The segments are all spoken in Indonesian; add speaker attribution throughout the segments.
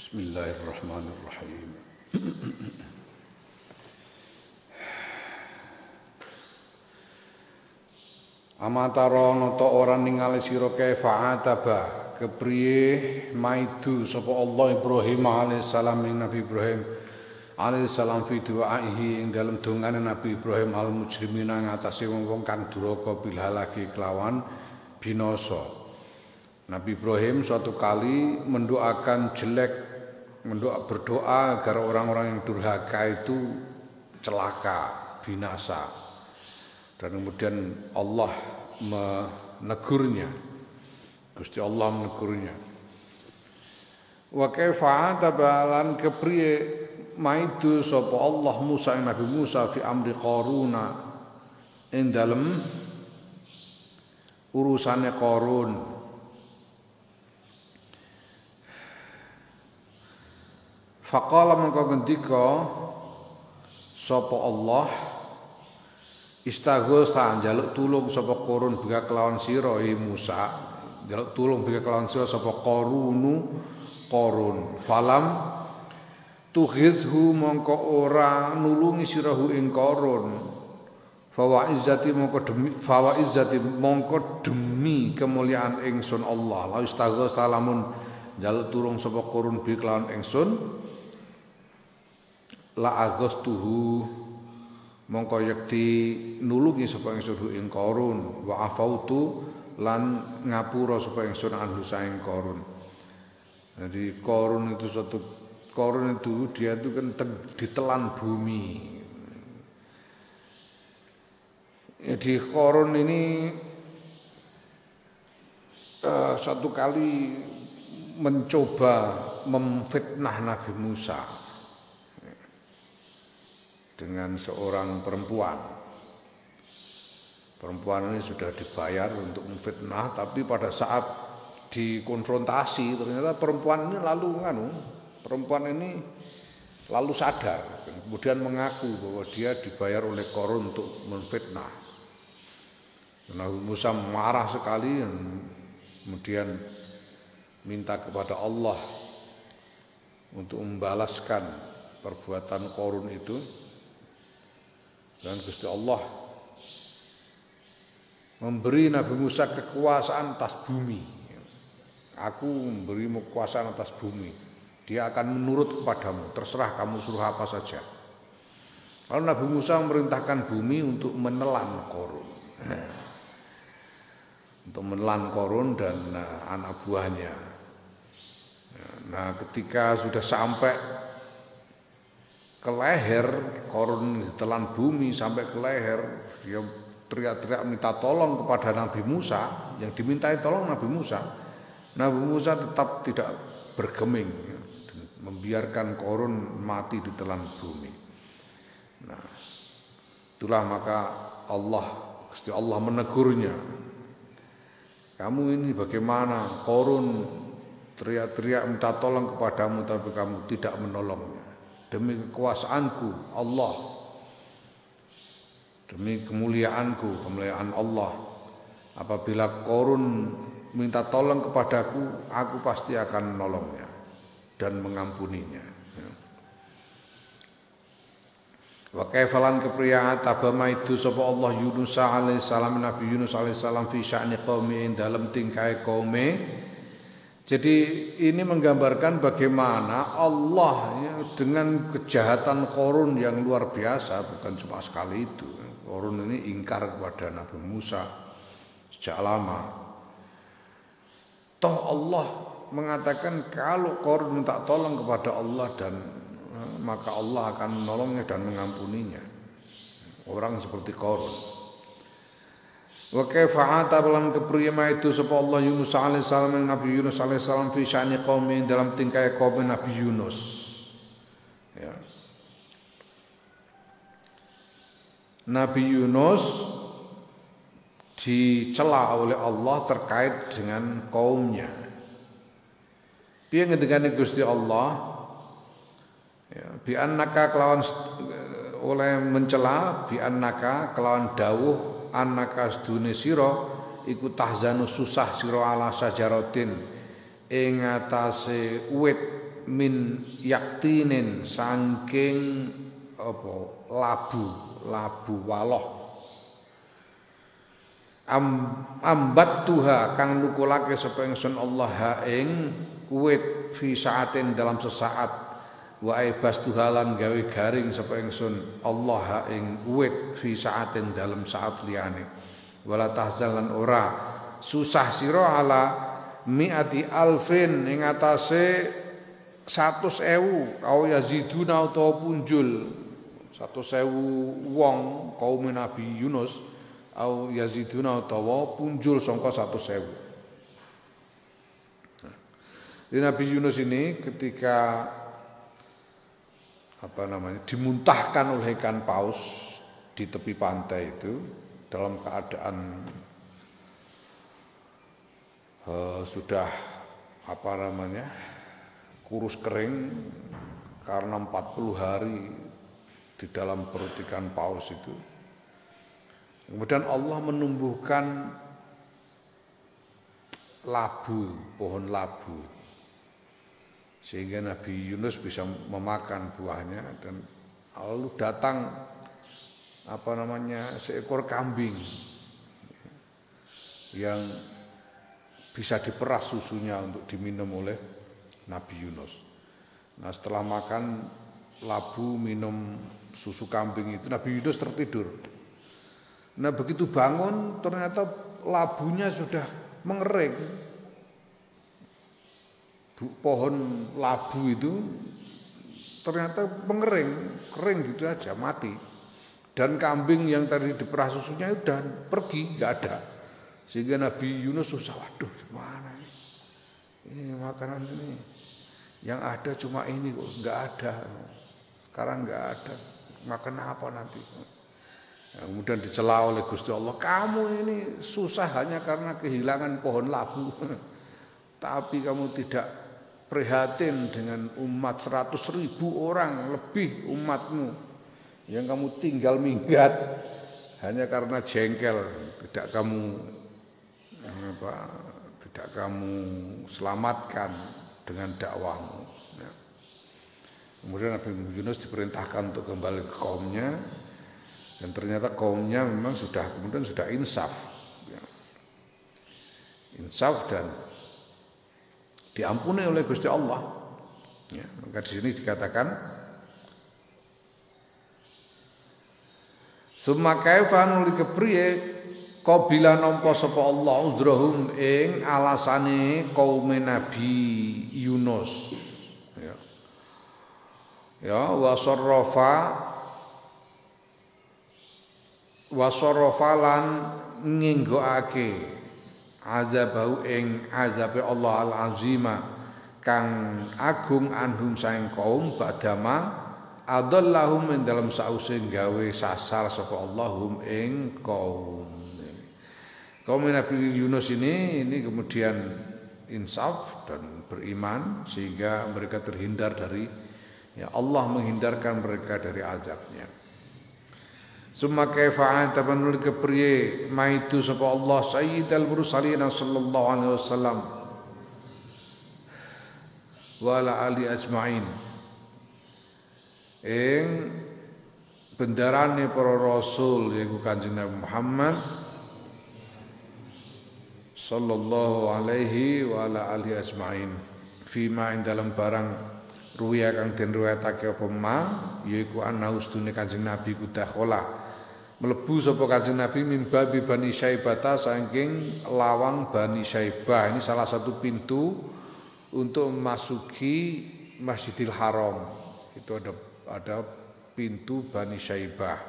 Speaker 1: Bismillahirrahmanirrahim. Amatara nata ora ningali sira kae fa'ataba kepriye maidu sapa Allah Ibrahim alaihissalam ing Nabi Ibrahim alaihissalam fi du'aihi ing dalem dongane Nabi Ibrahim al mujrimina ngatasi wong-wong kang duraka bil halaki kelawan binasa. Nabi Ibrahim suatu kali berdoa agar orang-orang yang durhaka itu celaka, binasa. Dan kemudian Allah menegurnya. Gusti Allah menegurnya. Wa kaifa tabalan kepriye maidu sapa Allah Musa Nabi Musa fi amri Qaruna ing dalem urusane Qarun. Faqala mengko ngendika sapa Allah istaghosa njaluk tulung sapa Qarun bika kelawan sira Musa njaluk tulung bika kelawan sira sapa Qarun falam tughizhu mongko ora nulungi sirahu ing Qarun fawa izzati mongko demi kemuliaan ingsun Allah la istaghosa lamun njaluk tulung sapa Qarun bika kelawan ingsun la agostuhu mongko yekti nulungi sapa ingsun ing Qarun wa afautu lan ngapura sapa ingsun anhu saing Qarun. Jadi Qarun itu dia itu kan ditelan bumi. Jadi Qarun ini satu kali mencoba memfitnah Nabi Musa dengan seorang perempuan. Perempuan ini sudah dibayar untuk memfitnah, tapi pada saat dikonfrontasi ternyata perempuan ini lalu sadar, kemudian mengaku bahwa dia dibayar oleh Qarun untuk memfitnah. Nabi Musa marah sekali dan kemudian minta kepada Allah untuk membalaskan perbuatan Qarun itu. Dan Gusti Allah memberi Nabi Musa kekuasaan atas bumi. Aku memberimu kekuasaan atas bumi. Dia akan menurut kepadamu. Terserah kamu suruh apa saja. Lalu Nabi Musa memerintahkan bumi untuk menelan Qarun. Untuk menelan Qarun dan anak buahnya. Nah, ketika sudah sampai ke leher, Qarun ditelan bumi sampai ke leher, dia teriak-teriak minta tolong kepada Nabi Musa, yang dimintai tolong Nabi Musa. Nabi Musa tetap tidak bergeming, membiarkan Qarun mati ditelan bumi. Nah, itulah maka Gusti Allah menegurnya. Kamu ini bagaimana? Qarun teriak-teriak minta tolong kepadamu tapi kamu tidak menolongnya. Demi kekuasaanku Allah, demi kemuliaan Allah, apabila Qarun minta tolong kepadaku, aku pasti akan menolongnya dan mengampuninya. Wa kaifalan kepriya tabama itu sapa Allah Yunus alaihissalam Nabi Yunus alaihissalam fi sya'ni qaumi dalam tingkai kaume. Jadi ini menggambarkan bagaimana Allah ya, dengan kejahatan Qarun yang luar biasa, bukan cuma sekali itu. Qarun ini ingkar kepada Nabi Musa sejak lama. Toh Allah mengatakan kalau Qarun minta tolong kepada Allah dan maka Allah akan menolongnya dan mengampuninya. Orang seperti Qarun. Wa kaifa atabalan kepriyama itu sapa Allah Yunus alaihissalam Nabi Yunus alaihissalam fi sya'ni qaumi dalam tingkah kaum Nabi Yunus. Ya. Nabi Yunus dicela oleh Allah terkait dengan kaumnya. Piye ngendikane Gusti Allah? Ya, bi annaka kelawan oleh mencela bi annaka kelawan dawuh annaka sedune sira iku tahzanu susah sira ala sajaratin ing atase uwit min yaktinin saking apa labu waloh ambat tuha kang nukulake sapa ingsun Allah ha ing uwit fi saatin dalam sesaat wa aibas tuhalan gawe garing sapa ingsun Allah ha ing uwit fi saatin dalam saat liyane wala tahzalan ora susah sira ala mi'ati alfin ing atase 100.000 au yaziduna utawa punjul 100.000 wong kaum Nabi Yunus au yaziduna utawa punjul sangka 100.000. Di Nabi Yunus ini ketika dimuntahkan oleh ikan paus di tepi pantai itu dalam keadaan sudah kurus kering karena 40 hari di dalam perut ikan paus itu. Kemudian Allah menumbuhkan pohon labu, sehingga Nabi Yunus bisa memakan buahnya. Dan lalu datang seekor kambing yang bisa diperas susunya untuk diminum oleh Nabi Yunus. Nah, setelah makan labu, minum susu kambing itu, Nabi Yunus tertidur. Nah, begitu bangun ternyata labunya sudah mengering. Pohon labu itu ternyata mengering, kering gitu aja, mati. Dan kambing yang tadi diperas susunya udah pergi, enggak ada. Sehingga Nabi Yunus susah, waduh gimana ini makanan ini, yang ada cuma ini kok, enggak ada. Sekarang enggak ada, makan apa nanti? Nah, kemudian dicela oleh Gusti Allah, kamu ini susah hanya karena kehilangan pohon labu. Tapi kamu tidak prihatin dengan umat 100.000 orang lebih umatmu yang kamu tinggal minggat hanya karena jengkel, tidak kamu selamatkan dengan dakwahmu. Nah, kemudian Nabi Yunus diperintahkan untuk kembali ke kaumnya, dan ternyata kaumnya memang sudah insaf, insaf dan diampuni oleh Gusti Allah. Ya, maka di sini dikatakan summa kaifa nuli kepriye qabila nampa sapa Allah uzrahum ing alasane kaum Nabi Yunus. Ya wa sarrafa lan nginggoake azabau ing azabe Allah al-azima kang agung anhum saing kaum badama adallahum ing dalam sause gawe sasar sapa Allahum ing kaum Nabi Yunus ini kemudian insaf dan beriman sehingga mereka terhindar dari Allah menghindarkan mereka dari azabnya. Summa kaifa tabanul kepriye maitu sapa Allah sayyidul mursalin sallallahu alaihi wasallam wa ala ali ajmain ing bendarane para rasul yaiku Kanjeng Nabi Muhammad sallallahu alaihi wa ala alihi ajmain fima ing dalam barang ruya kang den riwayatake apa ma yaiku ana ustune Kanjeng Nabi ku dakhala mlebu sapa Kanjeng Nabi min babi Bani Syaibah saking lawang Bani Syaibah. Ini salah satu pintu untuk memasuki Masjidil Haram. Itu ada pintu Bani Syaibah.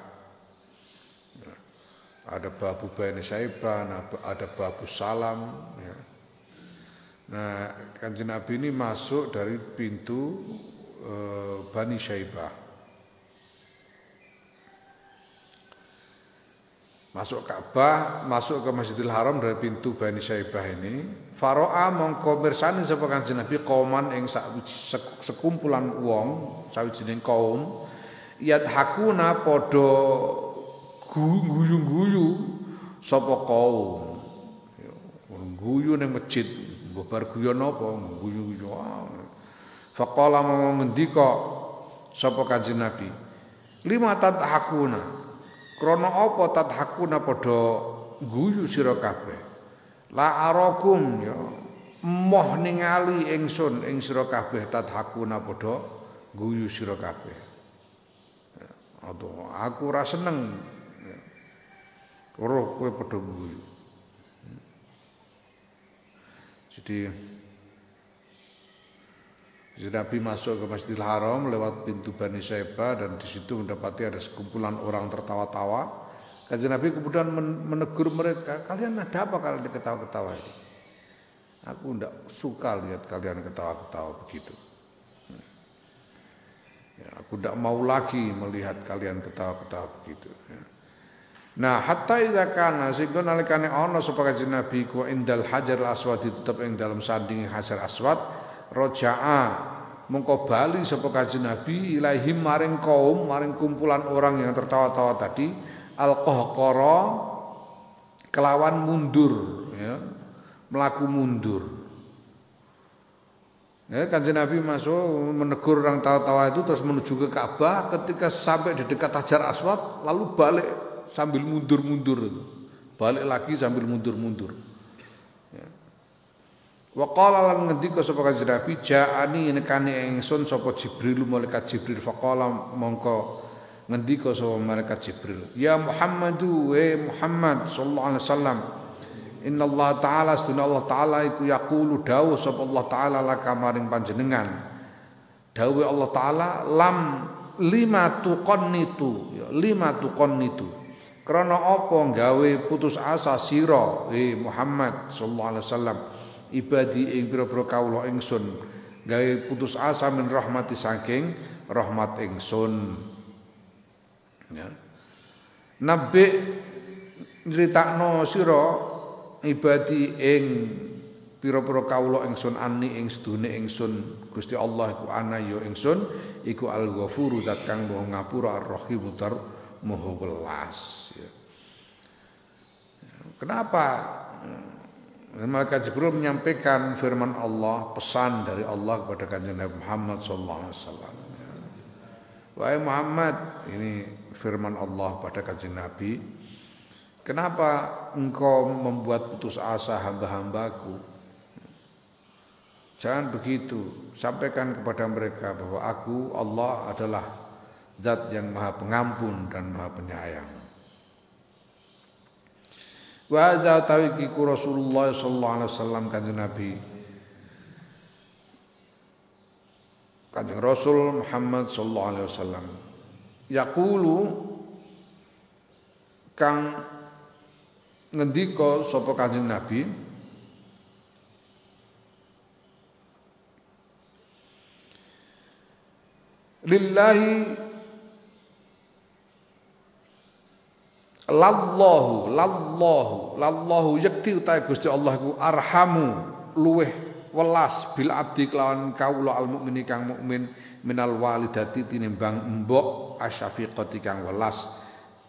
Speaker 1: Ada babu Bani Syaibah, ada babu Salam. Ya. Nah, Kanjeng Nabi ini masuk dari pintu Bani Syaibah. Masuk Ka'bah, masuk ke Masjidil Haram dari pintu Bani Syaibah ini. Faro'a mongko mirsani sapa Kanjeng Nabi kauman ing sekumpulan wong, sawijining kaum yadhakuna padha guyu-guyu sapa kaum. Guyu ning masjid, bar guyon apa guyu-guyu. Faqala mongko ngendika sapa Kanjeng Nabi, lima tadhakuna, krana apa tadhakuna padha guyu sira kabeh. La arakum ya moh ningali ingsun ing sira kabeh tadhakuna padha guyu sira kabeh. Aduh, aku ora seneng ora kowe padha guyu. Jadi Nabi masuk ke Masjidil Haram lewat pintu Bani Saibah dan di situ mendapati ada sekumpulan orang tertawa-tawa. Kanjeng Nabi kemudian menegur mereka, kalian ada apa kalian ketawa-ketawa ini? Aku tidak suka lihat kalian ketawa-ketawa begitu. Ya, aku tidak mau lagi melihat kalian ketawa-ketawa begitu. Ya. Nah, hatta idza kana sehingga nalikane ana sapa Kanjeng Nabi ku indal Hajar Aswad tetep ing dalam sanding Hajar Aswad. Roja'a mengko bali sapa Kanjeng Nabi ilaihim maring kaum maring kumpulan orang yang tertawa-tawa tadi al-qahqara kelawan mundur ya melaku mundur ya Kanjeng Nabi masuk menegur orang tawa-tawa itu terus menuju ke Ka'bah ketika sampai di dekat Hajar Aswad lalu balik sambil mundur-mundur balik lagi sambil mundur-mundur. Wa qala lan ngendika sapa Kanjeng Nabi ja'ani nekani ingsun sapa Jibril malaikat Jibril faqala mongko ngendika sapa malaikat Jibril ya Muhammadu wa Muhammad sallallahu alaihi wasallam innallaha ta'ala sunna Allah taala iku yaqulu dawuh sapa Allah taala laka maring panjenengan dawuh Allah taala lam lima tuqannitu krana apa gawe putus asa sira Muhammad sallallahu alaihi wasallam ibadi ing pira-pira kawula ingsun gawe putus asa min rahmati saking rahmat ingsun ya nabi nyritakno sira ibadi ing pira-pira kawula ingsun ani ing sedune ingsun Gusti Allah iku ana ya ingsun iku al-ghafuru zat kang maha ngapura ar-rahim tur maha welas ya. Kenapa Malaikat Jibril menyampaikan firman Allah, pesan dari Allah kepada Kanjeng Nabi Muhammad sallallahu alaihi wasallam. Wahai Muhammad, ini firman Allah pada Kanjeng Nabi, kenapa engkau membuat putus asa hamba-hambaku? Jangan begitu, sampaikan kepada mereka bahwa aku Allah adalah zat yang maha pengampun dan maha penyayang. Wa za tawiqiku Rasulullah sallallahu alaihi wasallam Kanjeng Nabi Kanjeng Rasul Muhammad sallallahu alaihi wasallam yaqulu kang ngendika sapa Kanjeng Nabi lillahi lallahu yakti utahe Gusti Allah iku arhamu luweh welas bil abdi kelawan kaula al mukmini kang mukmin minal walidati tinimbang mbok asyafiqati kang welas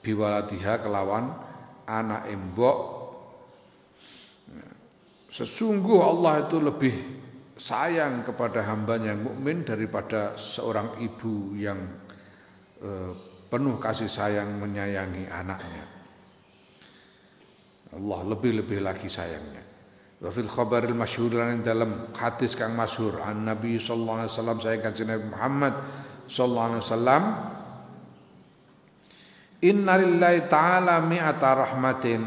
Speaker 1: biwaladiha kelawan anak mbok. Sesungguh Allah itu lebih sayang kepada hambanya yang mukmin daripada seorang ibu yang penuh kasih sayang menyayangi anaknya. Allah lebih-lebih lagi sayangnya. Wa fil khabaril masyhur lan dalam hadis kang masyhur an Nabi sallallahu alaihi wasallam saya Kanjeng Nabi Muhammad sallallahu alaihi wasallam inna lillahi ta'ala mi'ata rahmatin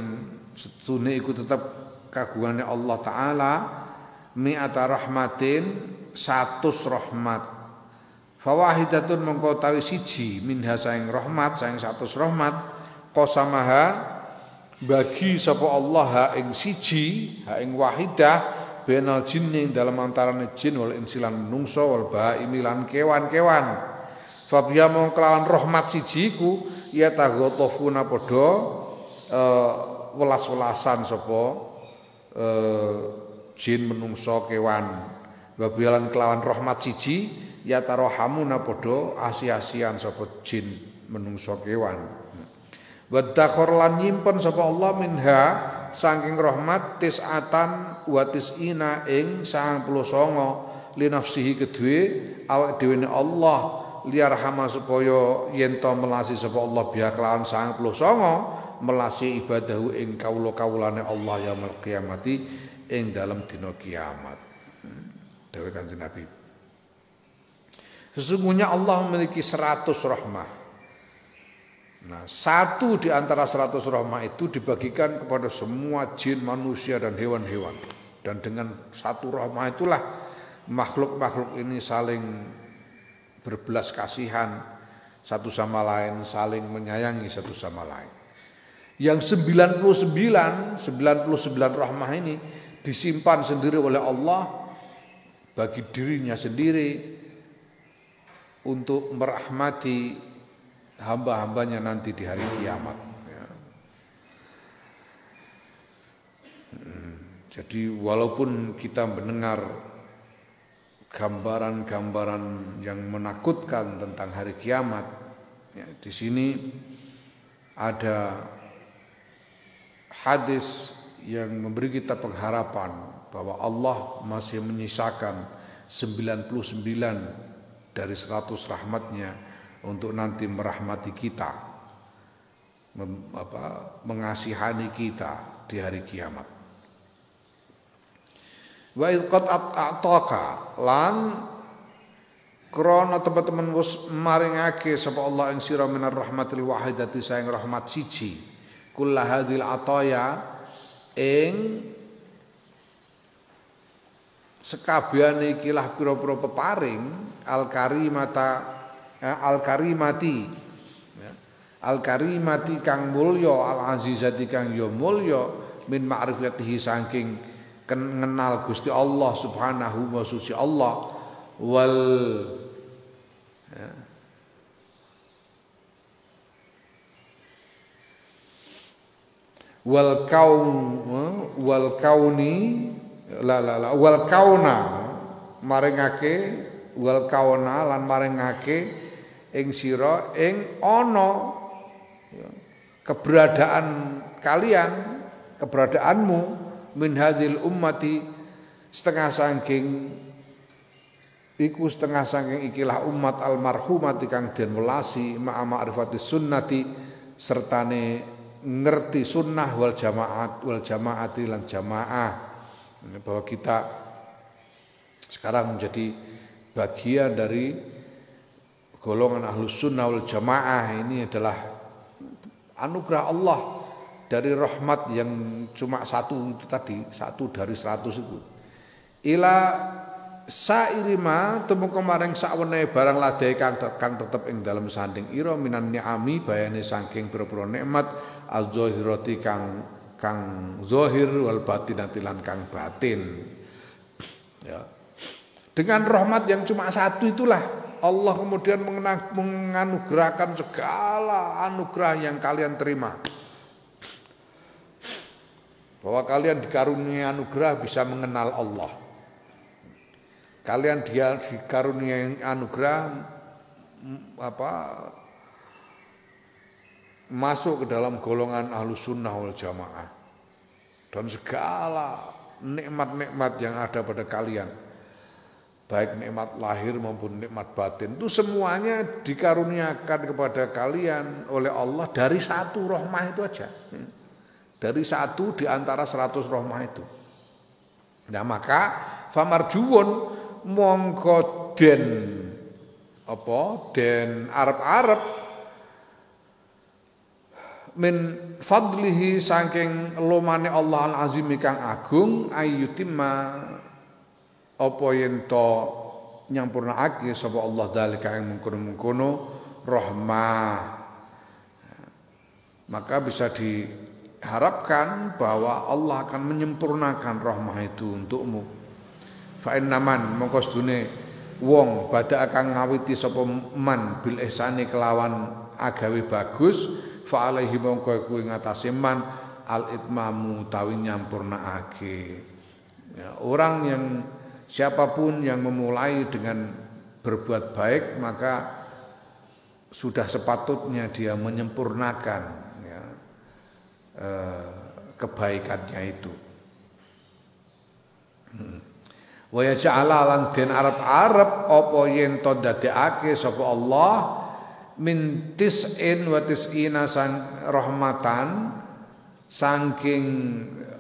Speaker 1: setune iku tetep kagungane Allah taala mi'ata rahmatin 100 rahmat. Fawahidatun mongko tawi siji minha saing rahmat saing 100 rahmat qasamaha bagi sapa Allah ha ing siji ha ing wahidah benal jinni dalam antarane jin wal insilan menungso wal baimi lan kewan-kewan fa biya mong kelawan rahmat siji ku ya taghotofuna padha welas-welasan sapa jin menungso kewan wa biya lan kelawan rahmat siji ya tarohamuna padha asi-asian sapa jin menungso kewan. Wa dakhor lan nyimpen sapa Allah minha saking rahmat tis'atan wa tis'ina ing 99 li nafsihi kedue awak dhewe Allah liyarhama supaya yen to melasi sapa Allah biha kelawan 99 melasi ibadahu ing kawula-kawulane Allah yaumul qiyamati ing dalam dina kiamat. Dawuh Kanjeng Nabi. Sesungguhnya Allah memiliki 100 rahmah. Nah, satu di antara 100 rahmah itu dibagikan kepada semua jin, manusia dan hewan-hewan. Dan dengan satu rahmah itulah makhluk-makhluk ini saling berbelas kasihan satu sama lain, saling menyayangi satu sama lain. Yang 99 rahmah ini disimpan sendiri oleh Allah bagi dirinya sendiri untuk merahmati hamba-hambanya nanti di hari kiamat. Ya. Jadi walaupun kita mendengar gambaran-gambaran yang menakutkan tentang hari kiamat, ya, di sini ada hadis yang memberi kita pengharapan bahwa Allah masih menyisakan 99 dari 100 rahmatnya untuk nanti merahmati kita, mengasihani kita di hari kiamat. Wa qad ataka lan krana teman-teman wis maringake sapa Allah ing sira minar rahmatil wahidati saing rahmat siji kullahadil ataya ing sekabehane ikilah pira-pira peparing al-karimati ya. Al-karimati kang mulya al-azizati kang ya mulya min ma'rifatihi saking kenal Gusti Allah subhanahu wa suci Allah wal kauna maringake wal kauna lan maringake ing sira ing ana keberadaan kalian, keberadaanmu min hadzil ummati setengah saking ikilah umat almarhumati kang den welasi ma'a ma'rifati sunnati sertane ngerti sunnah wal jamaati lan jamaah, bahwa kita sekarang menjadi bagian dari golongan ahlus sunnah wal jamaah. Ini adalah anugerah Allah dari rahmat yang cuma satu itu tadi, satu dari 100 itu. Ila sairima temu kemaring sakwenehe barang ladai kang tetep ing dalam sanding ira minan ni'ami bayane saking pira-pira nikmat az-zahirati kang zahir wal batinati lan kang batin. Ya. Dengan rahmat yang cuma satu itulah Allah kemudian menganugerahkan segala anugerah yang kalian terima. Bahwa kalian dikaruniai anugerah bisa mengenal Allah. Kalian dikaruniai anugerah masuk ke dalam golongan ahlus sunnah wal jamaah. Dan segala nikmat-nikmat yang ada pada kalian, baik nikmat lahir maupun nikmat batin, itu semuanya dikaruniakan kepada kalian oleh Allah dari satu rahmah itu aja. Dari satu di antara 100 rahmah itu. Nah maka famarjuun mongko den arep-arep min fadlihi saking lumane Allah al-azim kang agung ayyutimma apa yen to nyampurnakake sapa Allah dalika ing mungkono-mungkono rahmah. Maka bisa diharapkan bahwa Allah akan menyempurnakan rahmah itu untukmu. Fa innaman mongko sedune wong badha akan ngawiti sapa man bil ihsani kelawan agawe bagus fa alaihi mongko kuwi ngatasé man al itmamu tawi nyampurnaake. Ya, orang yang siapapun yang memulai dengan berbuat baik maka sudah sepatutnya dia menyempurnakan ya, kebaikannya itu. Wa yaj'ala lan den arep-arep apa yen to dadekake sapa Allah min tis'in wa tis'ina sang rahmatan saking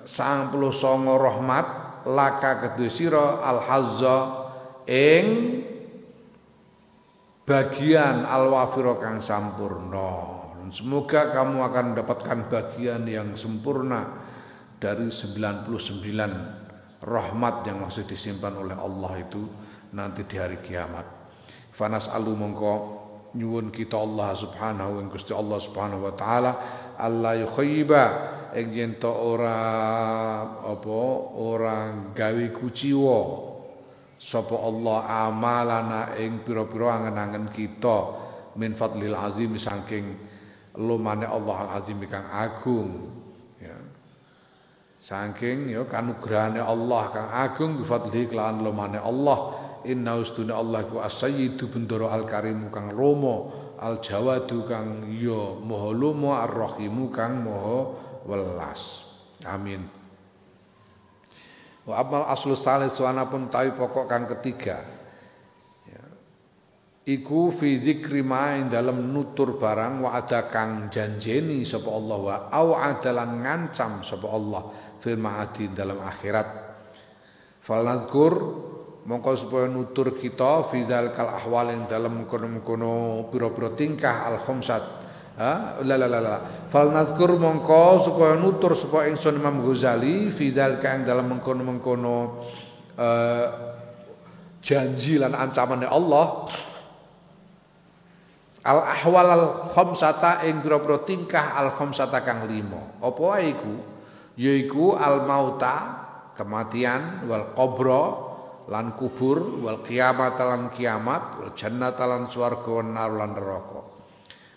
Speaker 1: 99 rahmat laka kedue sira al hazza ing bagian al-wafira kang sampurna. Semoga kamu akan mendapatkan bagian yang sempurna dari 99 rahmat yang masih disimpan oleh Allah itu nanti di hari kiamat. Fanas alu mongko nyuwun kita Allah subhanahu wa Gusti Allah subhanahu wa taala Allah yukhayyiba ing yen to ora gawe kuciwa sapa Allah amalana ing pira-pira angen-angen kita min fadlil azim saking lumane Allah azim kang agung ya. Saking ya kanugrahane Allah kang agung bi fadli kelawan lumane Allah inna ustuna Allah ku as-sayyidu bendoro al-karimu kang romo al-jawadu kang ya maha lomo ar-rahimu kang maha welas. Amin. Wa amal aslu salis wana pun tawi pokok kang ketiga ya. Iku fi dzikri ma ing dalem nutur barang wa ada kang janjeni sapa Allah wa au adalan ngancam sapa Allah fil ma'adi dalam akhirat. Falnadzkur mongko supaya nutur kita fi zalikal ahwal ing dalem kono-kono pira-pira tingkah al khamsat. Falnadzkur mongko supaya nutur supaya ingsun Imam Ghazali fi zalika ing dalem mengkono-mengkono janji lan ancamane Allah al ahwal al khamsata ing pira-pira tingkah al khamsata kang 5. Apa wae iku? Yaiku al mauta kematian wal qabra lan kubur wal kiamat lan kiamat wal jannata lan swarga lan nar lan neraka.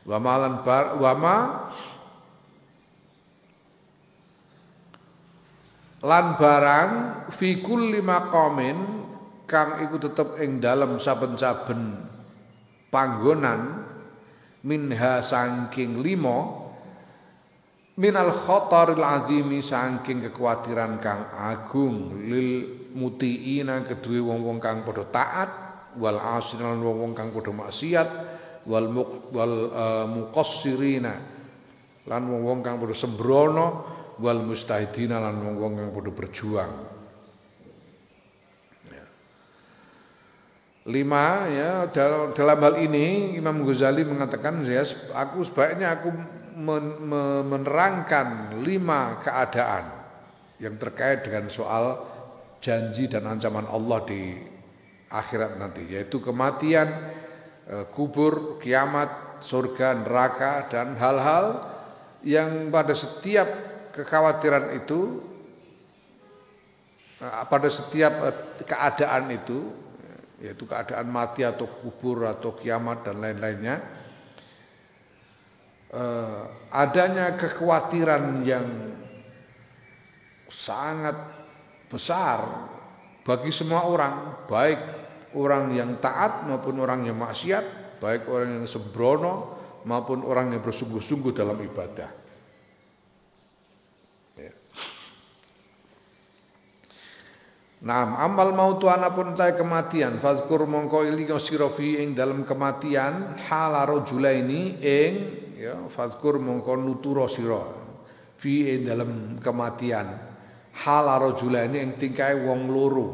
Speaker 1: Wa lan barang fi kulli maqamin kang iku tetep ing dalem saben-saben panggonan minha saking 5 minal khataril azimi saking kekhawatiran kang agung lil mutiina kedue wong-wong kang padha taat wal asilan wong-wong kang padha maksiat wal muqassirina lan wong-wong kang padha sembrono wal mustahidina lan wong-wong kang padha berjuang. 5 ya dalam hal ini Imam Ghazali mengatakan ya sebaiknya aku menerangkan 5 keadaan yang terkait dengan soal janji dan ancaman Allah di akhirat nanti, yaitu kematian, kubur, kiamat, surga, neraka, dan hal-hal yang pada setiap kekhawatiran itu, pada setiap keadaan itu, yaitu keadaan mati atau kubur atau kiamat dan lain-lainnya, adanya kekhawatiran yang sangat besar bagi semua orang, baik orang yang taat maupun orang yang maksiat, baik orang yang sembrono maupun orang yang bersungguh-sungguh dalam ibadah. Ya. Nah, amal mautu anapun tay kematian, fazkur mongko ilinga sira fi ing dalam kematian hala rajulaini ing ya fazkur mongko nutura sira fi ing dalam kematian hala rajulaini ing tingkae wong loro.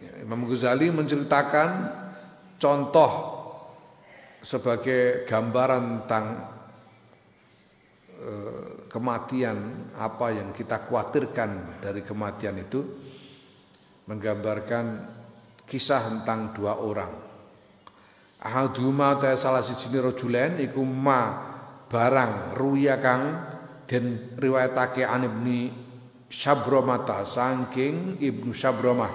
Speaker 1: Ya, Imam Ghazali menceritakan contoh sebagai gambaran tentang kematian, apa yang kita khawatirkan dari kematian itu, menggambarkan kisah tentang 2 orang. Ahaduma ta salah siji rajulen iku ma barang ruya kang den riwayatake an Ibnu Syabramah saking Ibnu Syabramah.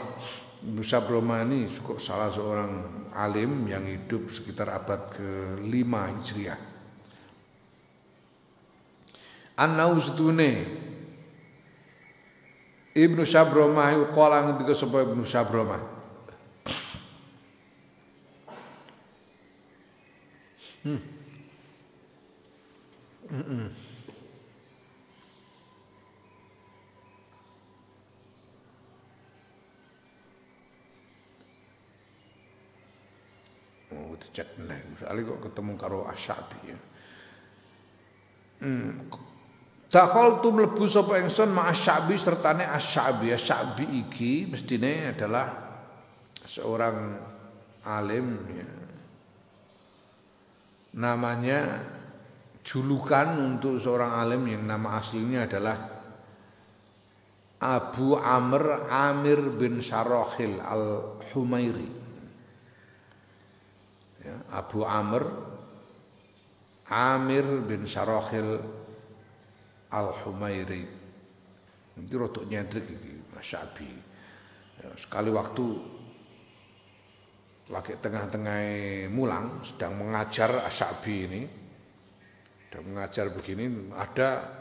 Speaker 1: Ibnu Syabramah ini salah seorang alim yang hidup sekitar abad ke-5 Hijriah. An-Naustune Ibnu Syabramah qala ngendika sapa Ibnu Syabramah dicek meneh. Soale kok ketemu karo Asy-Sya'bi ya. Dakhaltu mlebu sapa ingsun ma Asy-Sya'bi sertane Asy-Sya'bi. Asy-Sya'bi iki mestine adalah seorang alim ya. Namanya julukan untuk seorang alim yang nama aslinya adalah Abu Amr Amir bin Syarahil al-Humairi. Ya, Abu Amr Amir bin Syarahil al-Humairi. Ini rodok nyentrik iki Asy-Sya'bi. Ya, sekali waktu lagi tengah-tengah mulang sedang mengajar Asy-Sya'bi ini, sedang mengajar begini, ada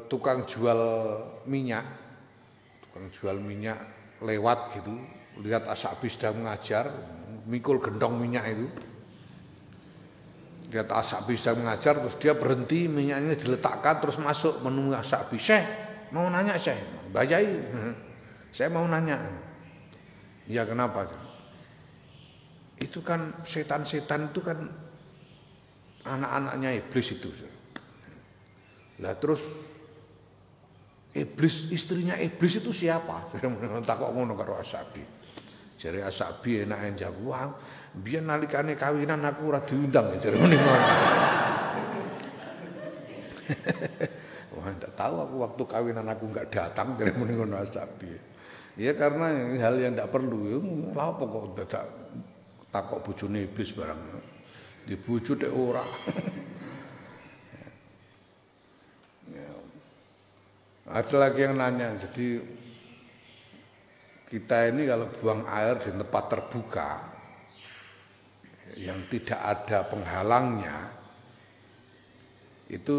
Speaker 1: tukang jual minyak lewat gitu, lihat Asy-Sya'bi sedang mengajar, mikul gendong minyak itu, lihat Asy-Sya'bi sedang mengajar, terus dia berhenti, minyaknya diletakkan, terus masuk menemui Asy-Sya'bi. Syekh, mau nanya Syekh, bayai, saya mau nanya. Ya kenapa? Itu kan setan-setan itu kan anak-anaknya iblis itu. Lah terus iblis, istrinya iblis itu siapa? Takok ngono karo Asy-Sya'bi. Jare Asy-Sya'bi enake jawab, "Wah, biyen nalikane kawinan aku ora diundang," jare ngene. Wah, enggak tahu aku waktu kawinan aku enggak datang, jare ngono Asy-Sya'bi. Ya karena hal yang enggak perlu, lha apa kok dadak takok bojone iblis barang. Dibojo tek ora. Ya. Ada lagi yang nanya, jadi kita ini kalau buang air di tempat terbuka yang tidak ada penghalangnya, itu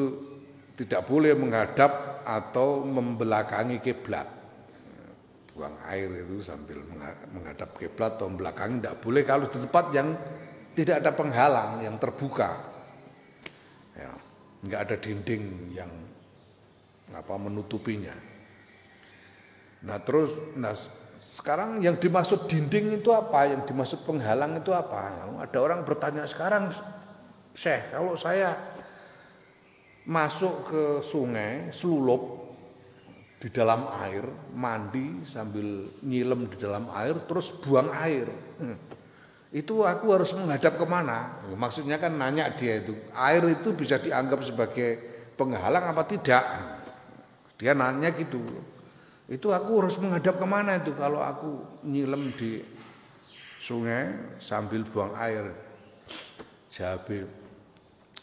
Speaker 1: tidak boleh menghadap atau membelakangi kiblat. Buang air itu sambil menghadap kiblat atau membelakangi tidak boleh kalau di tempat yang tidak ada penghalang, yang terbuka. Ya, enggak ada dinding yang menutupinya. Nah, terus sekarang yang dimaksud dinding itu apa? Yang dimaksud penghalang itu apa? Ada orang bertanya sekarang, Syekh, kalau saya masuk ke sungai, selulup di dalam air, mandi sambil nyilem di dalam air, terus buang air. Itu aku harus menghadap kemana? Maksudnya kan nanya dia itu, air itu bisa dianggap sebagai penghalang apa tidak? Dia nanya gitu. Itu aku harus menghadap kemana itu kalau aku nyilem di sungai sambil buang air? Jawab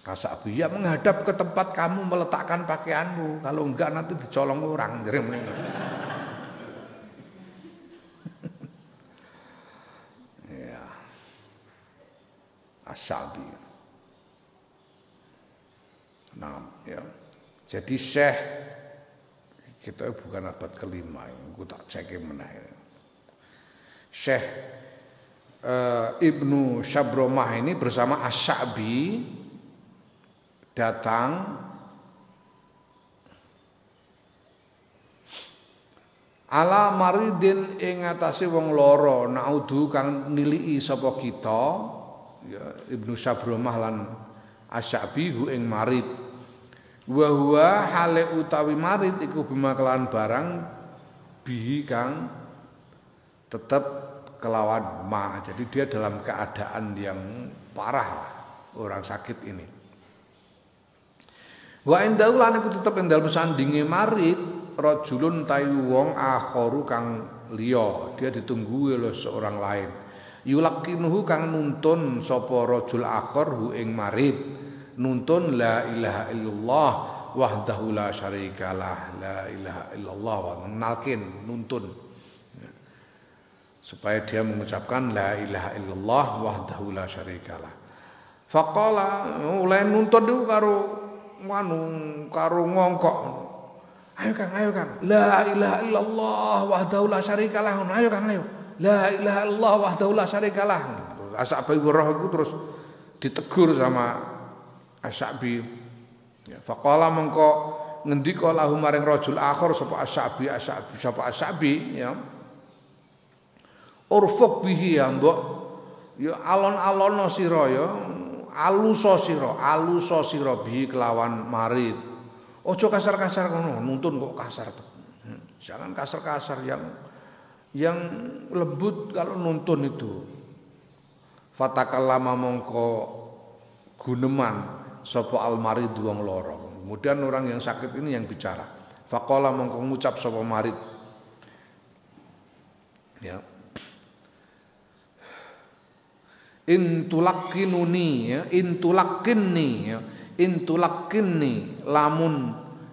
Speaker 1: Asy-Sya'bi, ya menghadap ke tempat kamu meletakkan pakaianmu. Kalau enggak nanti dicolong orang. Jadi ya. Asy-Sya'bi. Nah, ya. Jadi Syekh kita bukan abad kelima, aku tak cekin meneh. Syekh Ibnu Syabromah ini bersama Asy-Sya'bi datang ala maridin ing atase wong lara naudu kang niliki sapa kita ya Ibnu Syabromah lan Asy-Sya'bi hu ing marid wa huwa hale utawi marid iku bimaklan barang bihi kang tetep kelawan ma, jadi dia dalam keadaan yang parah orang sakit ini. Wa indahu lan iku tetep ing dalem sandinge marid rajulun tayu wong akharu kang liya, dia ditunggu oleh seorang lain. Yulakinuhu kang nuntun sapa rajul akhar hu ing marid, nuntun la ilaha illallah wahdahu la syarikalah, la ilaha illallah, wa nalkin nuntun supaya dia mengucapkan la ilaha illallah wahdahu la syarikalah. Faqala oleh nuntun niku karo ngongkok. Ayo Kang, la ilaha illallah wahdahu la syarikalah. Ayo Kang, ayo. La ilaha illallah wahdahu la syarikalah. Asy-Sya'bi roh itu terus ditegur sama Asy-Sya'bi. Ya, faqala mengko ngendika lahu maring rajul akhir sapa Asy-Sya'bi ya. Urfuk bihi ya mbok ya alon-alono sira ya aluso sira bi kelawan marid. Ojo kasar-kasar ngono, nuntun kok kasar. Jangan kasar-kasar yang lembut kalau nuntun itu. Fatakallama mongko guneman sapa al-marid wong loro. Kemudian orang yang sakit ini yang bicara. Faqala mongko ngucap sapa marid. Ya. Intulakkinni lamun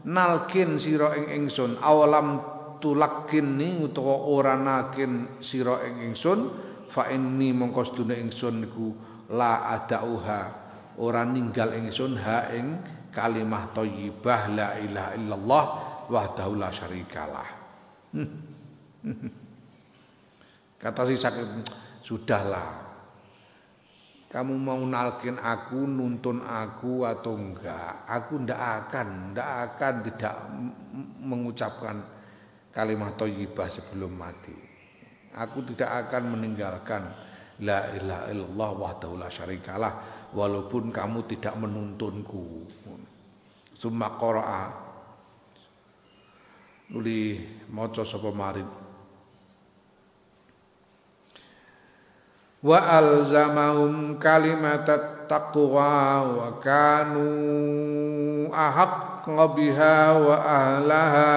Speaker 1: nalkin sira ing ingsun awalam tulakkinni utawa ora nalkin sira ing ingsun fa inni mongko sedune ingsun niku la adauha ora ninggal ingsun ha ing kalimah thayyibah la ilaha illallah wahdahu la syarikalah. Kata si sakit, sudahlah. Kamu mau nalkin aku, nuntun aku atau enggak? Aku tidak akan tidak mengucapkan kalimat thayyibah sebelum mati. Aku tidak akan meninggalkan la ilaha illallah wahdahu la syarikalah walaupun kamu tidak menuntunku. Summa qara'a nuli maca sapa marid wa alzamahum kalimatat taqwa wa kanu ahaqqa biha wa ahlaha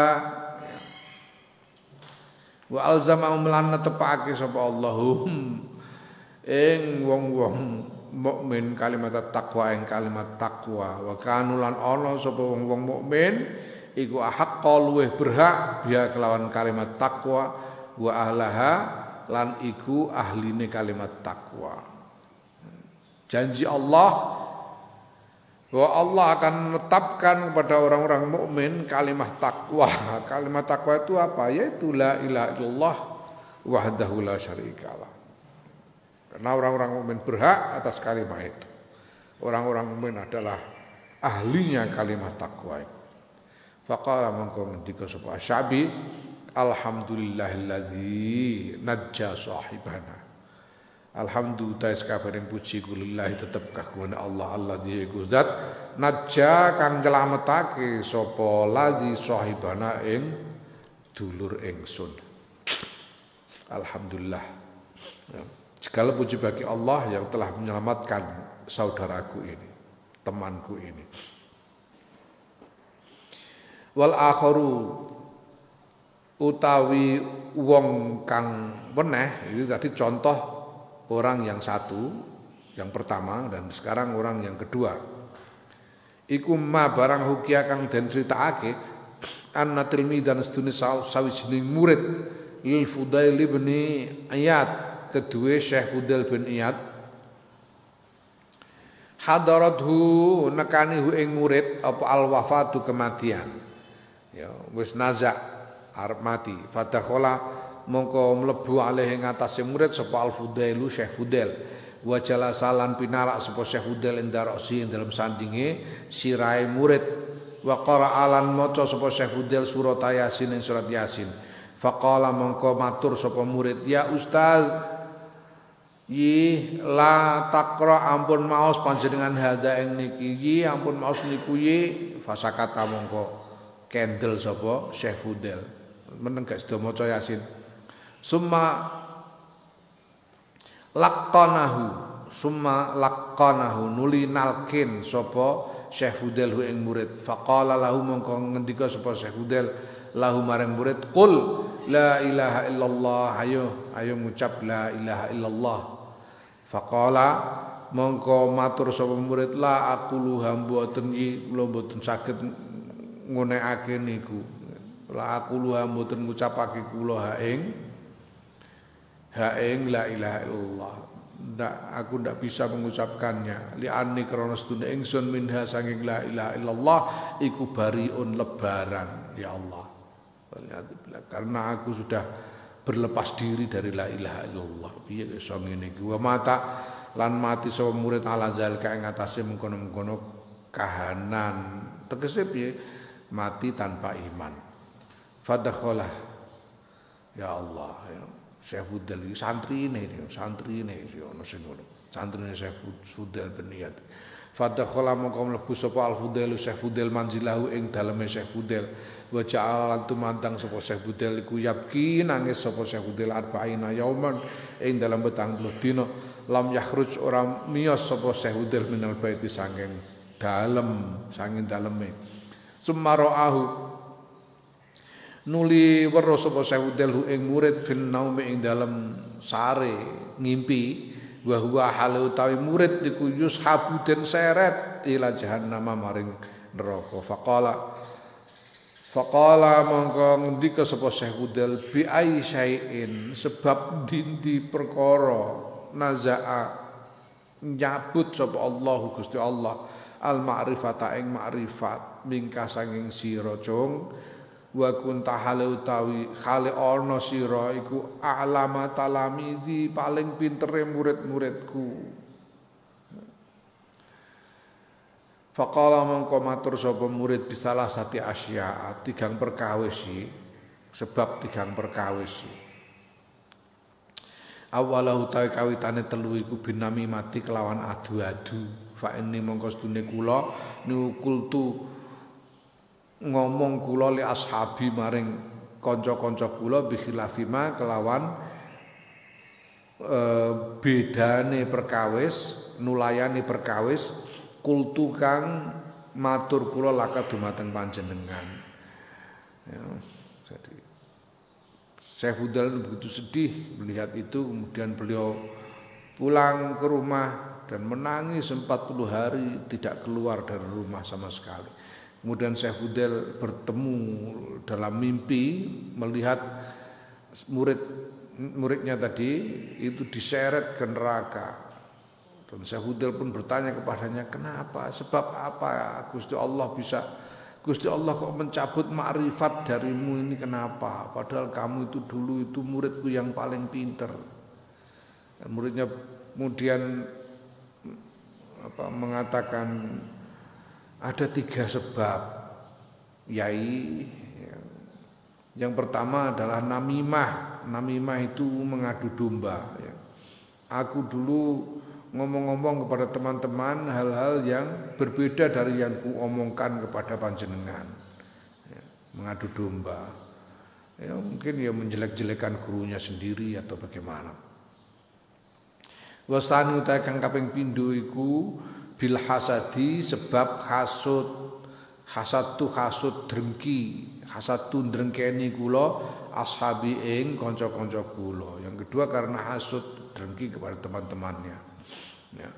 Speaker 1: wa alzamahum lan netepake sapa Allahum ing wong-wong mukmin kalimat taqwa ing kalimat taqwa wa kanu lan ana sapa wong-wong mukmin iku ahaqqa luweh berhak biha kelawan kalimat taqwa wa ahlaha lan iku ahline kalimat takwa. Janji Allah bahwa Allah akan menetapkan kepada orang-orang mukmin kalimat takwa. Kalimat takwa itu apa? Yaitu la ilaha illallah wahdahu la syarikalah. Karena orang-orang mukmin berhak atas kalimat itu. Orang-orang mukmin adalah ahlinya kalimat takwa. Faqala mangko ngendika sapa Asy-Sya'bi alhamdulillahilladzi najja sahibana. Alhamdulillah kabehing puji kulillahi tetep kagungane Allah alladzi iku zat najja kang nyelametake sapa ladzi sahibana ing dulur ingsun. Alhamdulillah. Ya. Segala puji bagi Allah yang telah menyelamatkan saudaraku ini, temanku ini. Wal akharu utawi wong kang weneh itu tadi contoh orang yang satu yang pertama dan sekarang orang yang kedua iku ma barang hukia kang den critakake anna tilmidan sedune sawijining murid lil Fudail bin Iyad kedue Syekh Fudail bin Iyad hadarathu nekani hu ing murid apa al wafatu kematian ya wis nazak arep mati fadakhala mongko mlebu alih ing atase murid sapa al Fudailu Syekh Fudail wa jalasalan pinarak sapa Syekh Fudail ing darosi ing dalam sandinge sirahe murid wa qara'alan maca sapa Syekh Fudail surat Yasin ing surat Yasin faqala mongko matur sapa murid ya ustaz yi la taqra ampun maos panjenengan hadza ing niki yi ampun maos niku yi fasakata mongko kendel sapa Syekh Fudail meneng gak sedo maca Yasin summa laqanahu nuli nalkin sapa Syekh Fudail ing murid faqala lahu mongko ngendika sapa Syekh Fudail lahu marang murid qul la ilaha illallah ayo ngucap la ilaha illallah faqala mongko matur sapa murid la aqulu mboten iki kula mboten saged ngunekake niku la aqulu mboten ngucapake kula ha ing la ilaha illallah aku ndak bisa mengucapkannya li'anni krana sedune ingsun minha saking la ilaha illallah iku bariun lebaran ya Allah karena aku sudah berlepas diri dari la ilaha illallah piye iso ngene iki wa mata lan mati sapa murid ala zalika ing atase mengkono-mengkono kahanan tegese piye mati tanpa iman fadakhalah ya Allah ya Syekh Fudel iki santrine ono sing ngono. Santrine Syekh Fudel bin Iyad. Fadakhala mongko mlebu sapa Al Fudel Syekh Fudel manzilahu ing daleme Syekh Fudel. Wa ja'al tumandang sapa Syekh Fudel iku yabki nangis sapa Syekh Fudel arba'ina yauman ing dalam 40 dina lam yakhruj ora miyos sapa Syekh Fudel minal baiti saking daleme. Sumaraahu nuli weruh sapa Syekh Fudel ing murid fil naumi ing dalem sare ngimpi wa huwa hale utawi murid iku yushabu den seret ila jahannam maring neraka. Faqala mongko ngendika sapa Syekh Fudel bi ai syai'in sebab dindi perkara nazaa nyabut sapa Allah Gusti Allah al ma'rifata ing ma'rifat mingka sanging sira cung wa kunta hale utawi hale ana sira iku a'lama talamidi paling pintere murid-muridku. Faqala mongko matur sapa murid bisalah sati asya tigang perkawis sebab tigang perkawis. Awalahu tawi kawitane telu iku binami mati kelawan adu-adu. Fa inni mongko sedune kula nukultu ngomong kula li ashabi maring kanca-kanca kula bi khilafima kelawan bedane perkawis, nulayani perkawis kultu kang matur kula laka dumateng panjenengan. Ya, jadi Syekh Fudel begitu sedih melihat itu, kemudian beliau pulang ke rumah dan menangis 40 hari tidak keluar dari rumah sama sekali. Kemudian Syekh Fudel bertemu dalam mimpi melihat muridnya tadi itu diseret ke neraka. Dan Syekh Fudel pun bertanya kepadanya, kenapa? Sebab apa Gusti Allah kok mencabut makrifat darimu ini, kenapa? Padahal kamu itu dulu itu muridku yang paling pinter. Dan muridnya kemudian mengatakan ada 3 sebab. Yai, yang pertama adalah namimah. Namimah itu mengadu domba. Aku dulu ngomong-ngomong kepada teman-teman hal-hal yang berbeda dari yang ku omongkan kepada panjenengan, mengadu domba, mungkin menjelek-jelekan gurunya sendiri atau bagaimana. Wasani utai kang kaping pindho iku bil hasadi sebab hasad tu hasud drengki, hasad tu drengkeni kula ashabi ing kanca-kanca kula. Yang kedua karena hasud drengki kepada teman-temannya. Ya.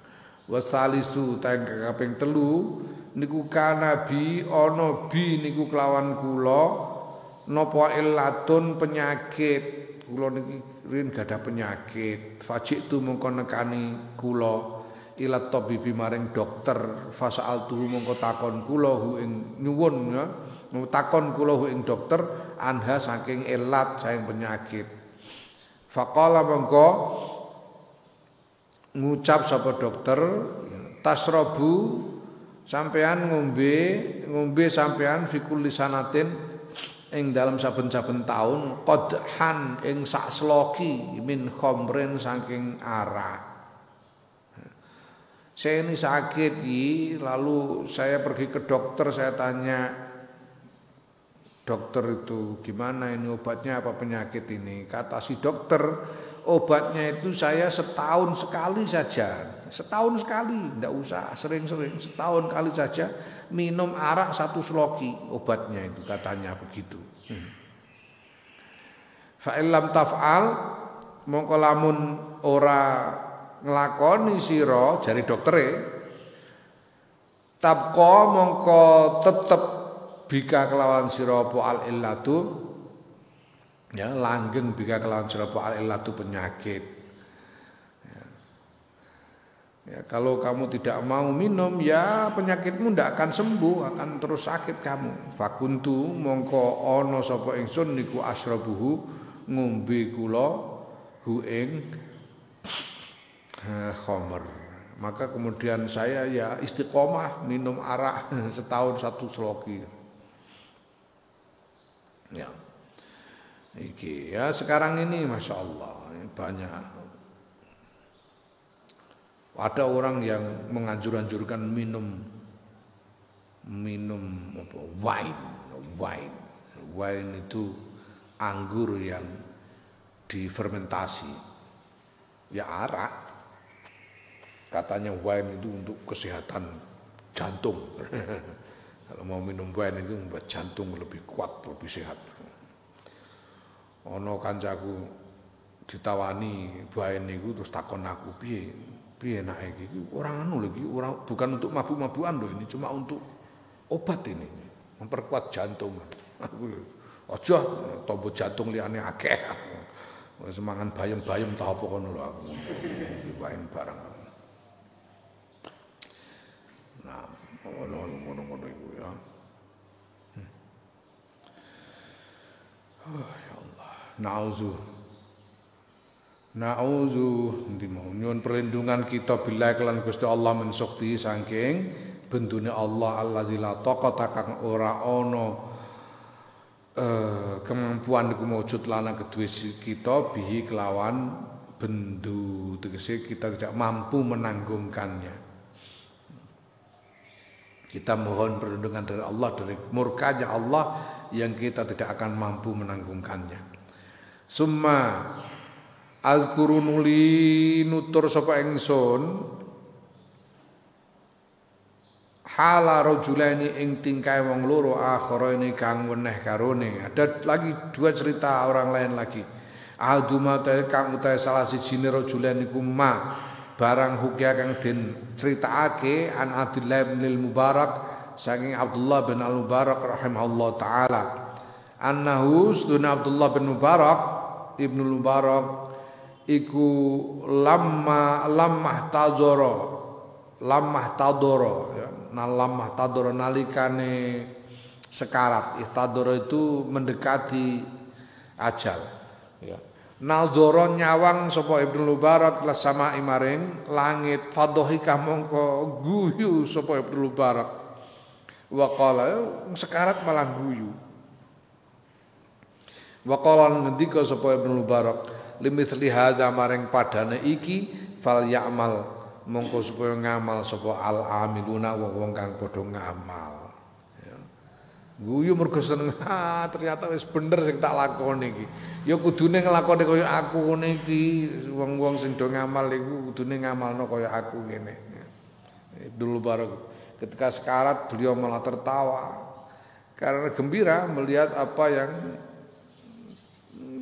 Speaker 1: Wasalisu tang kaping 3 niku kanabi ana bi niku kelawan kula napa illatun penyakit kula niki rin gadah penyakit fajik tu mongko nekani kula ilat tabibi maring dokter fasaltu mongko takon kula hu ing nyuwun ya takon kula hu ing dokter anha saking illat saking penyakit faqala mongko ngucap sapa dokter tasrobu sampean ngombe sampean fikul lisanatin ing dalam saben-saben taun qadhan ing sak sloki min khamrin saking arak. Saya ini sakit lalu saya pergi ke dokter, saya tanya dokter itu gimana ini obatnya apa penyakit ini? Kata si dokter obatnya itu saya setahun sekali saja, setahun sekali, tidak usah sering-sering, setahun kali saja minum arak 1 sloki obatnya itu katanya begitu. Fa illam taf'al mongko lamun ora nglakoni sira jari doktere tabqa mongko tetep bika kelawan sira apa al illatu ya langgeng bika kelawan sira apa al illatu penyakit. Ya, kalau kamu tidak mau minum ya penyakitmu tidak akan sembuh, akan terus sakit kamu. Fakuntu mongko ana sapa ingsun niku asrabuhu ngombe kula hu ing khamr. Maka kemudian saya ya istiqomah minum arak setahun 1 sloki. Ya. Iki ya sekarang ini Masya Allah banyak. Ada orang yang menganjurkan minum apa, wine. Wine itu anggur yang difermentasi. Ya arak. Katanya wine itu untuk kesehatan jantung. Kalau mau minum wine itu membuat jantung lebih kuat, lebih sehat. Ono kancaku ditawani wine niku terus takon aku, piye enake iki? Ora anu lagi, bukan untuk mabuk-mabukan loh, ini cuma untuk obat ini, memperkuat jantung. Aku aja tombo jantung liyane akeh. Semangan bayem-bayem ta apa kono lho aku. Wine barang. Nah, ngono iku ya. Oh ya Allah. Nauzu nyuwun perlindungan kita billahi kelan Gusti Allah min sukhti saking bendune Allah allazi la taqata kang ora ana kemampuan iku mujud lana kedue kita bihi kelawan bendu, tegese kita tidak mampu menanggungkannya. Kita mohon perlindungan dari Allah dari murkanya Allah yang kita tidak akan mampu menanggungkannya. Summa azkurunuli nutur sapa ingsun hala rajulaini ing tingkae wong loro akhirane kang weneh karone. Ada lagi dua cerita orang lain lagi. Aduma ta kang utahe salah sijine rajulaini kuma barang hukia kang den critakake an Abdullah bin Mubarak saking Abdullah bin Al-Mubarak rahimahullah taala. Annahu sunna Abdullah bin Mubarak Ibnu Mubarak iku lamah tadoro nalikane sekarat. Ihtadoro itu mendekati ajal ya. Nazoro nyawang sapa Ibnu Mubarak la sama imaring langit fadhika mongko guyu sapa Ibnu Mubarak wa qala sekarat malah guyu wa qala ngendika sapa Ibnu Mubarak limithli hadza maring padane iki fal ya'mal mongko supaya ngamal sapa al amiluna wong kang padha ngamal ya. Guyu mergo seneng ternyata wis bener sing tak lakoni iki. Ya kudune nglakoni kaya aku ngene iki. Wong-wong sing do ngamal iku kudune ngamalno kaya aku ngene. Dulu baru ketika sekarat beliau malah tertawa karena gembira melihat apa yang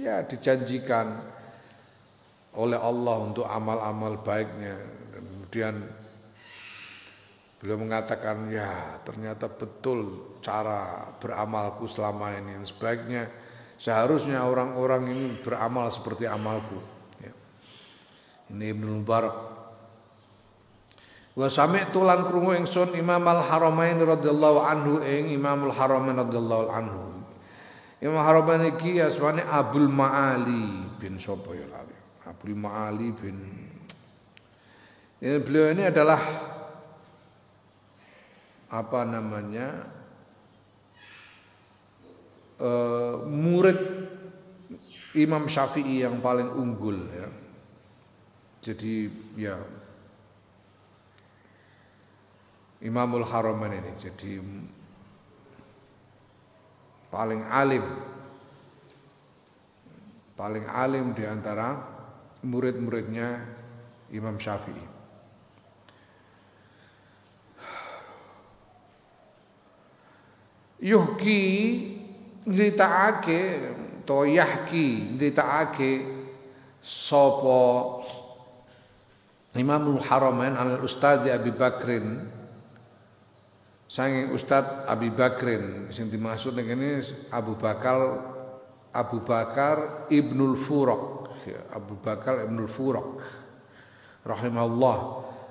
Speaker 1: ya dijanjikan oleh Allah untuk amal-amal baiknya. Dan kemudian beliau mengatakan ya ternyata betul cara beramalku selama ini. Sebaiknya seharusnya orang-orang ini beramal seperti amalku ya. Ini Ibnu Mubarak. Wa sami'tu lan krungu ingsun Imam Al-Haramain radhiyallahu anhu ing Imamul Haramain radhiyallahu anhu. Imam Haramain iki asmane Abdul Ma'ali bin sapa ya lali. Abdul Ma'ali bin beliau ini adalah apa namanya murid Imam Syafi'i yang paling unggul ya. Jadi ya Imamul Haramain ini jadi paling alim di antara murid-muridnya Imam Syafi'i. Yuhki nyritakake to yahki nyritakake sapa Imamul Haramain al Ustadz Abi Bakrin saking Ustadz Abi Bakrin sing dimaksud ngene Abu Bakar Ibnul Furaq ya, Abu Bakar Ibnul Furaq rahimahullah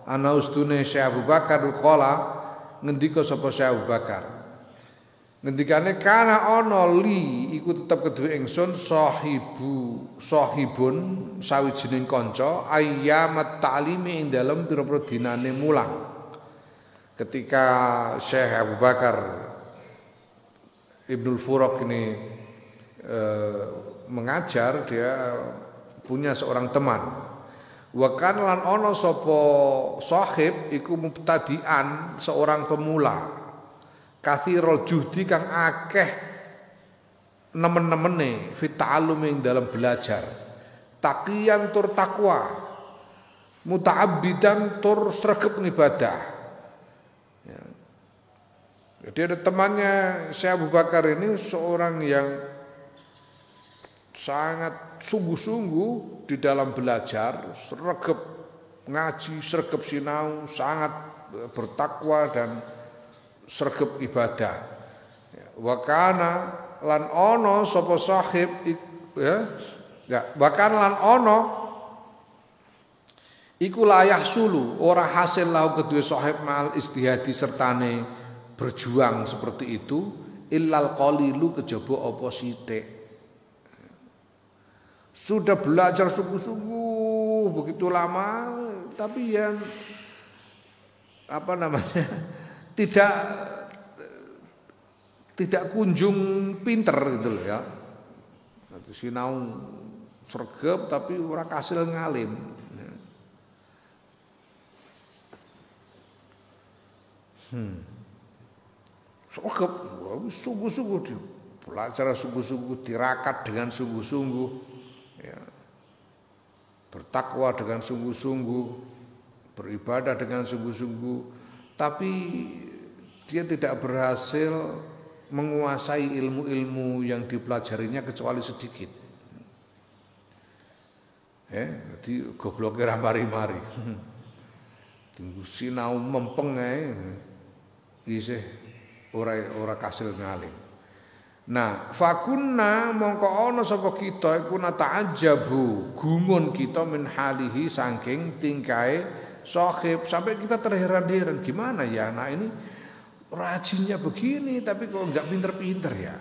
Speaker 1: ana ustune Syekh Abu Bakar qala ngendika sapa Syekh Abu Bakar ngendikane kana ana li iku tetep kedue ingsun sahibun sawijining kanca ayyamat ta'limi ing dalem pira-pira dinane mulang. Ketika Syekh Abu Bakar Ibnul Furaq ini mengajar, dia punya seorang teman. Wa kan lan ana sapa sahib iku mubtadi'an, seorang pemula. Kathirul juhdi kang akeh nemen-nemene fit ta'allum ing dalam belajar. Taqiyan tur takwa, muta'abbidan tur sregep ngibadah. Ya. Jadi ada temannya Syekh Abu Bakar ini seorang yang sangat sungguh-sungguh di dalam belajar, sregep ngaji, sregep sinau, sangat bertakwa dan sregep ibadah. Wa kana lan ono sapa sahib bahkan lan ono iku layah sulu ora hasil lahu kedua sahib mal istihadi sertane berjuang seperti itu illal qalilu kejaba apa sithik. Sudah belajar sungguh-sungguh begitu lama tapi yang tidak kunjung pinter gitu loh ya. Sinau sregep tapi ora kasil ngalim. Sregep sungguh-sungguh belajar sungguh-sungguh, tirakat dengan sungguh-sungguh, ya. Bertakwa dengan sungguh-sungguh, beribadah dengan sungguh-sungguh, tapi dia tidak berhasil menguasai ilmu-ilmu yang dipelajarinya kecuali sedikit. Jadi gobloknya mari-mari. Tunggu sinau mempeng isih ora kasil ngalim. Nah, fakunna mongko ana sapa kita iku nata'ajjabu, gumun kita min halihi saking tingkae sahib, sampai kita terheran-heran gimana ya anak ini rajinnya begini tapi kok enggak pinter-pinter ya.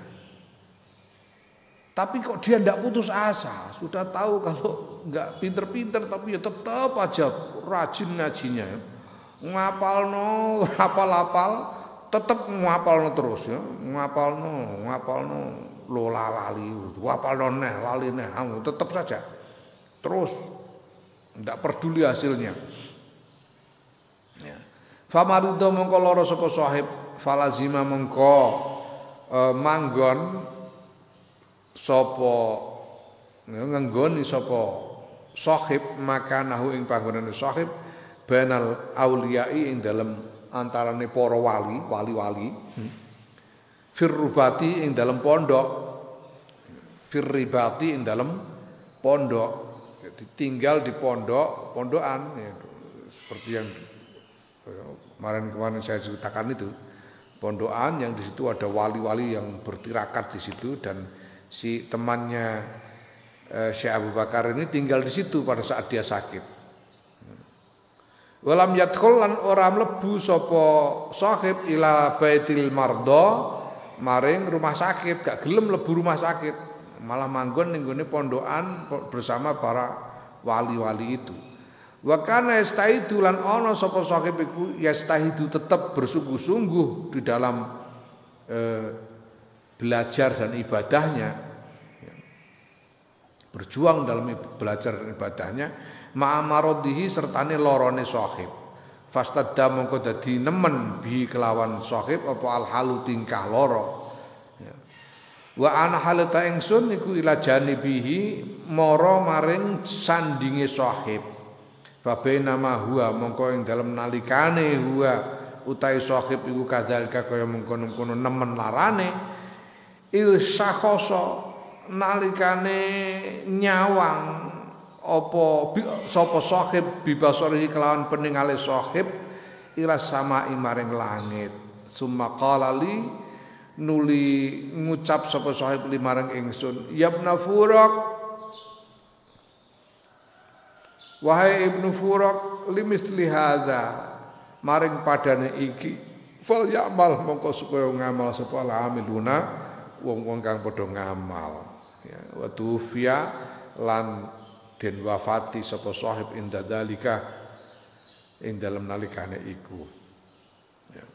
Speaker 1: Tapi kok dia enggak putus asa, sudah tahu kalau enggak pinter-pinter tapi ya tetap aja rajin ngajinya. Ngapalno, hafal-hafal tetap ngapalno terus ya, ngapalno lo lali, ngapalno neh lali neh, tetap saja terus, tidak peduli hasilnya. Ya. Famarido mongko loro sapa sahib, falazima mongko manggon sapa ngenggoni sapa sahib makanahu ing panggonane sahib banal auliyai ing dalem antarane para wali-wali firrubati ing dalam pondok, firribati ing dalam pondok. Jadi tinggal di pondokan ya, seperti yang kemarin saya ceritakan itu, pondokan yang di situ ada wali-wali yang bertirakat di situ, dan si temannya Syekh Abu Bakar ini tinggal di situ pada saat dia sakit. Walam yadkhul lan ora mlebu sapa sahib ila baitil marda, maring rumah sakit, gak gelem mlebu rumah sakit, malah manggon ning gone pondokan bersama para wali-wali itu. Wa kana yastaidu lan ana sapa sahib iku yastahidu tetap bersungguh-sungguh di dalam belajar dan ibadahnya, berjuang dalam belajar dan ibadahnya, ma'amarodihi sertane lorone sahib. Fastadda mongko dadi nemen bi kelawan sahib apa alhalu tingkah loro. Ya. Wa ana halata ingsun iku ila janibihi mara maring sandinge sahib. Babena ma huwa mongko ing dalem nalikane huwa utai sahib iku kadzalika kaya mengkono-kono nemen larane il sakhoso nalikane nyawang apa sapa sahib bibasari kelawan peningale sahib ila sama'i maring langit. Summa qala li nuli ngucap sapa sahib li maring ingsun, ya ibnu Furak, wahai ibnu Furak, limisli hadza maring padane iki fal ya'mal mongko supaya ngamal sapa amiluna wong-wong kang padha ngamal. Ya, wa tufiya lan den wafati sapa sahib inda dalika ing dalem nalikane iku. Ya.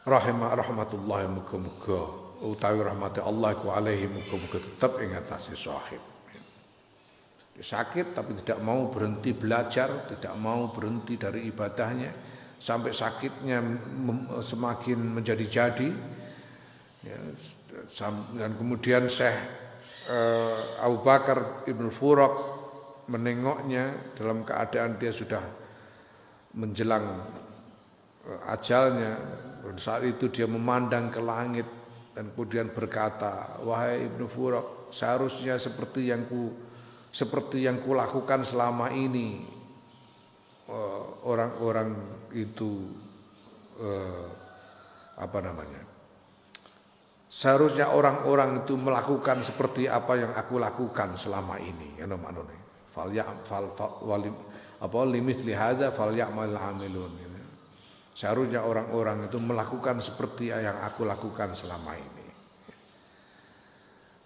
Speaker 1: Rahmatullahi muga-muga utawi rahmati Allah iku alaihi muga-muga tetep ing atase sahib. Sakit tapi tidak mau berhenti belajar, tidak mau berhenti dari ibadahnya sampai sakitnya semakin menjadi-jadi. Ya, dan kemudian Syekh Abu Bakar Ibn Furaq menengoknya dalam keadaan dia sudah menjelang ajalnya. Dan saat itu dia memandang ke langit dan kemudian berkata, wahai Ibnu Furaq, seharusnya seperti yang kulakukan selama ini orang-orang itu seharusnya orang-orang itu melakukan seperti apa yang aku lakukan selama ini. Ya namanya limithli hadza falyamal amilun. Seharusnya orang-orang itu melakukan seperti yang aku lakukan selama ini.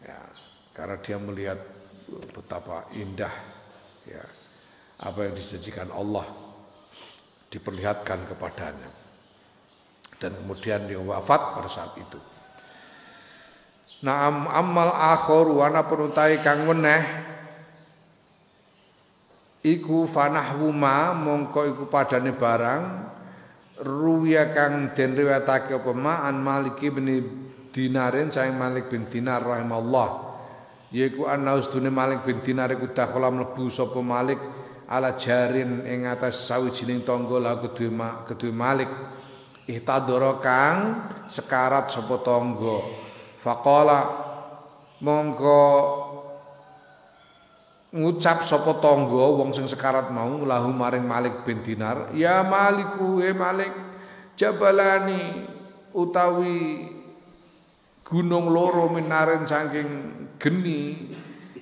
Speaker 1: Ya, karena dia melihat betapa indah ya apa yang dijanjikan Allah diperlihatkan kepadanya. Dan kemudian dia wafat pada saat itu. Naam amal akhir wana penutai kang weneh iku fanahwu ma mongko iku padane barang ruwiya kang den riwayatake apa ma'an Malik bin Dinarin saing Malik bin Dinar rahimallah yaiku ana ustune Malik bin Dinar iku dakhala mlebu sapa Malik ala jarin ing atas sawijining tangga la kedue Malik ihtadara kang sekarat sapa tangga faqala mongko ngucap sapa tangga wong sing sekarat mau lahu maring Malik bin Dinar ya Maliku Malik jabalani utawi gunung loro minaren saking geni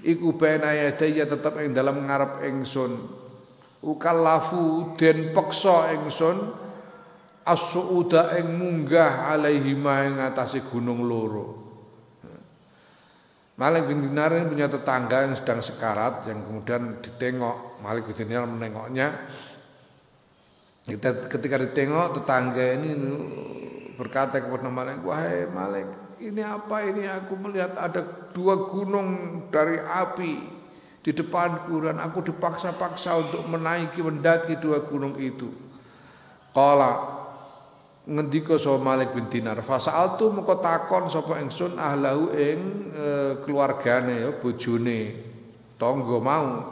Speaker 1: iku bena yadaya tetep ing dalam ngarep ingsun ukallafu den peksa ingsun as-suuda ing munggah alaihi ma ing atase gunung loro. Malik bin Dinar ini punya tetangga yang sedang sekarat yang kemudian ditengok. Malik bin Dinar menengoknya. Ketika ditengok tetangga ini berkata kepada Malik, wahai Malik, ini apa ini? Aku melihat ada 2 gunung dari api di depanku dan aku dipaksa-paksa untuk mendaki 2 gunung itu. Qala ngendika sapa Malik bin Dinar fasaaltu moko takon sapa ingsun ahlahu ing keluargane ya bojone tangga mau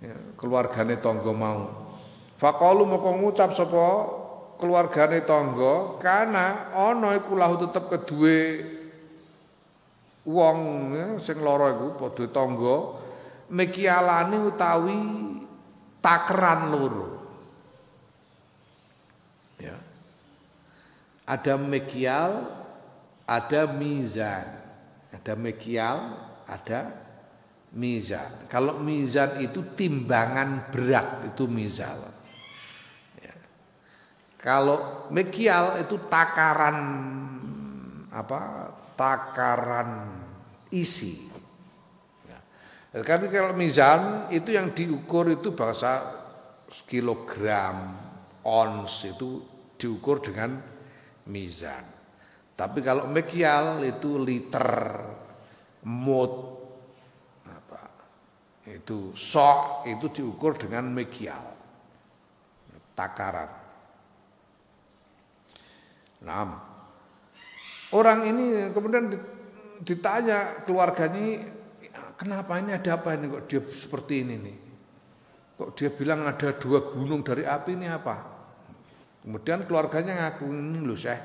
Speaker 1: ya keluargane tangga mau faqalu moko ngucap sapa keluargane tangga kana ana iku lahu tetep kedue wong ya, sing lara iku padha tangga mekialane utawi takeran loro. Ada mekial, ada mizan. Ada mekial, ada mizan. Kalau mizan itu timbangan berat, itu mizan. Ya. Kalau mekial itu takaran takaran isi. Ya. Tapi kalau mizan itu yang diukur itu bahasa kilogram, ons itu diukur dengan mizan. Tapi kalau mekial itu liter, mut, itu sok itu diukur dengan mekial, takaran. Nah, orang ini kemudian ditanya keluarganya, kenapa ini ada apa ini kok dia seperti ini nih? Kok dia bilang ada 2 gunung dari api ini apa? Kemudian keluarganya ngaku ini loh Syekh,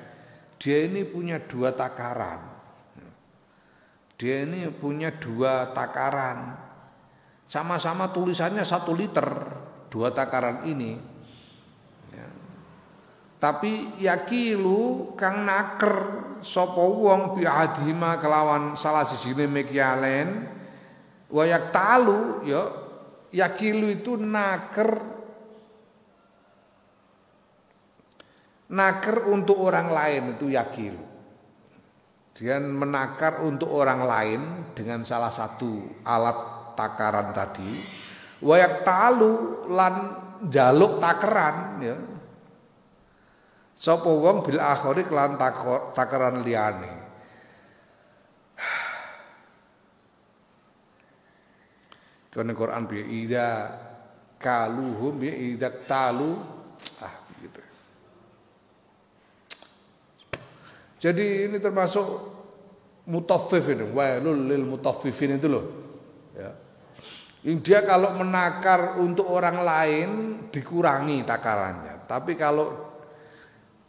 Speaker 1: dia ini punya 2 takaran. Dia ini punya 2 takaran. Sama-sama tulisannya 1 liter 2 takaran ini. Ya. Tapi yakilu kang naker sapa wong bi adhima kelawan salah sijine mekialen wayak talu ya yakilu itu naker untuk orang lain itu yakil. Dia menakar untuk orang lain dengan salah satu alat takaran tadi. Wayak talu lan jaluk takaran ya. Sapa wong bil akhiri kelan takaran liyane. Karena Quran bi idza kaluhum bi idza talu gitu. Jadi ini termasuk mutaffif ini, wailul lil mutaffifin itu loh. Ya. Dia kalau menakar untuk orang lain dikurangi takarannya, tapi kalau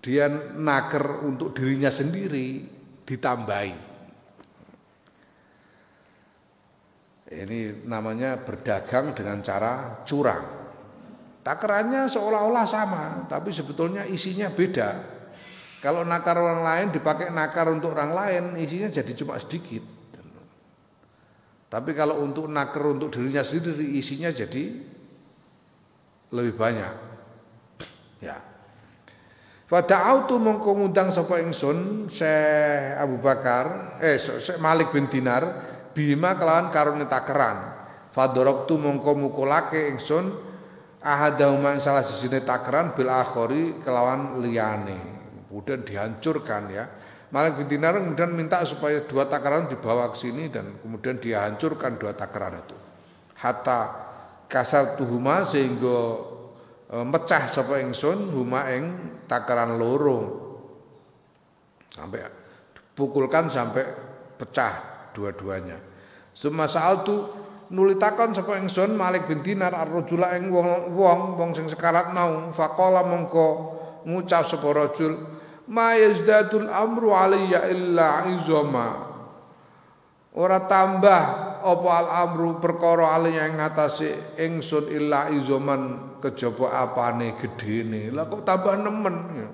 Speaker 1: dia nakar untuk dirinya sendiri ditambahi. Ini namanya berdagang dengan cara curang. Takarannya seolah-olah sama, tapi sebetulnya isinya beda. Kalau nakar orang lain dipakai nakar untuk orang lain, isinya jadi cuma sedikit. Tapi kalau untuk nakar untuk dirinya sendiri, isinya jadi lebih banyak. Ya. Fada'autu mongko ngundang sapa ingsun Syekh Abu Bakar, Syekh Malik bin Dinar bima kelawan karone takeran. Fadoroktu mongko mukulake ingsun ahadahuma salah sijine takeran bil akhori kelawan liyane. Kemudian dihancurkan ya. Malik bin Dinar kemudian minta supaya dua takaran dibawa ke sini dan kemudian dia hancurkan dua takaran itu. Hatta kasar tuhuma sehingga mecah sapa ingsun huma ing takaran loro. Sampai pukulkan sampai pecah dua-duanya. Summa sa'altu nulitakan sapa ingsun Malik bin Dinar ar-rajula ing wong sing sekarat mau faqala mongko ngucap sapa rajul ma yazdadul amru alayya illa izama. Ora tambah apa al amru perkara alayya ing ngatasi ingsun illa izaman kejaba apane gedene. Lah kok tambah nemen ya.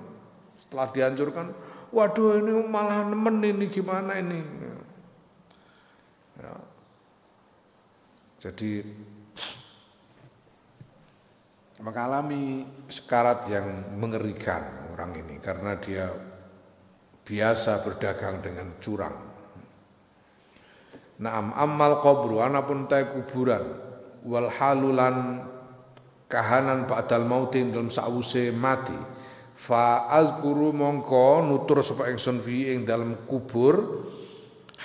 Speaker 1: Setelah dihancurkan, waduh ini malah nemen ini gimana ini. Ya. Jadi mengalami sekarat yang mengerikan orang ini karena dia biasa berdagang dengan curang. Naam ammal qabru anapun ta kuburan wal halulan kahanan ba'dal mautin dalam sawuse mati fa azkuru mongko nutur sapa ingsun fi ing dalam kubur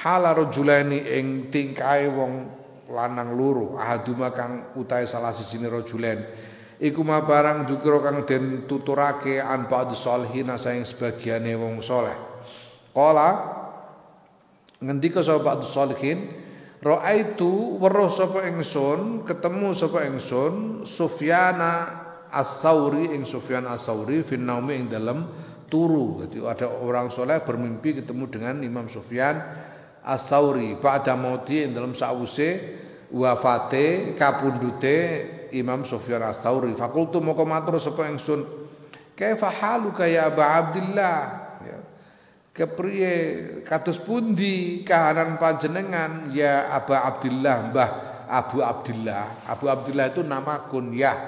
Speaker 1: hala rajulaini ing tingkae wong lanang loro ahaduma kang utahe salah sijine rajulen iku ma barang dukira kang den tuturake an ba'd sholihin saing sebagiane wong saleh. Qala ngendika sapa ba'd sholihin raaitu weruh sapa ingsun ketemu sapa ingsun Sufyana As-Tsauri ing Sufyan As-Tsauri fi naumi ing dalam turu. Jadi ada orang saleh bermimpi ketemu dengan Imam Sufyan As-Tsauri ba'da mauti ing dalam sause wafate kapundhute Imam Sufyan As-Tsauri. Fakultu moko matur sapa ingsun kaifa haluka ya Aba Abdillah ya. Kepriye kados pundi kahanan panjenengan ya Aba Abdillah Mbah Abu Abdillah. Abu Abdillah itu nama kunyah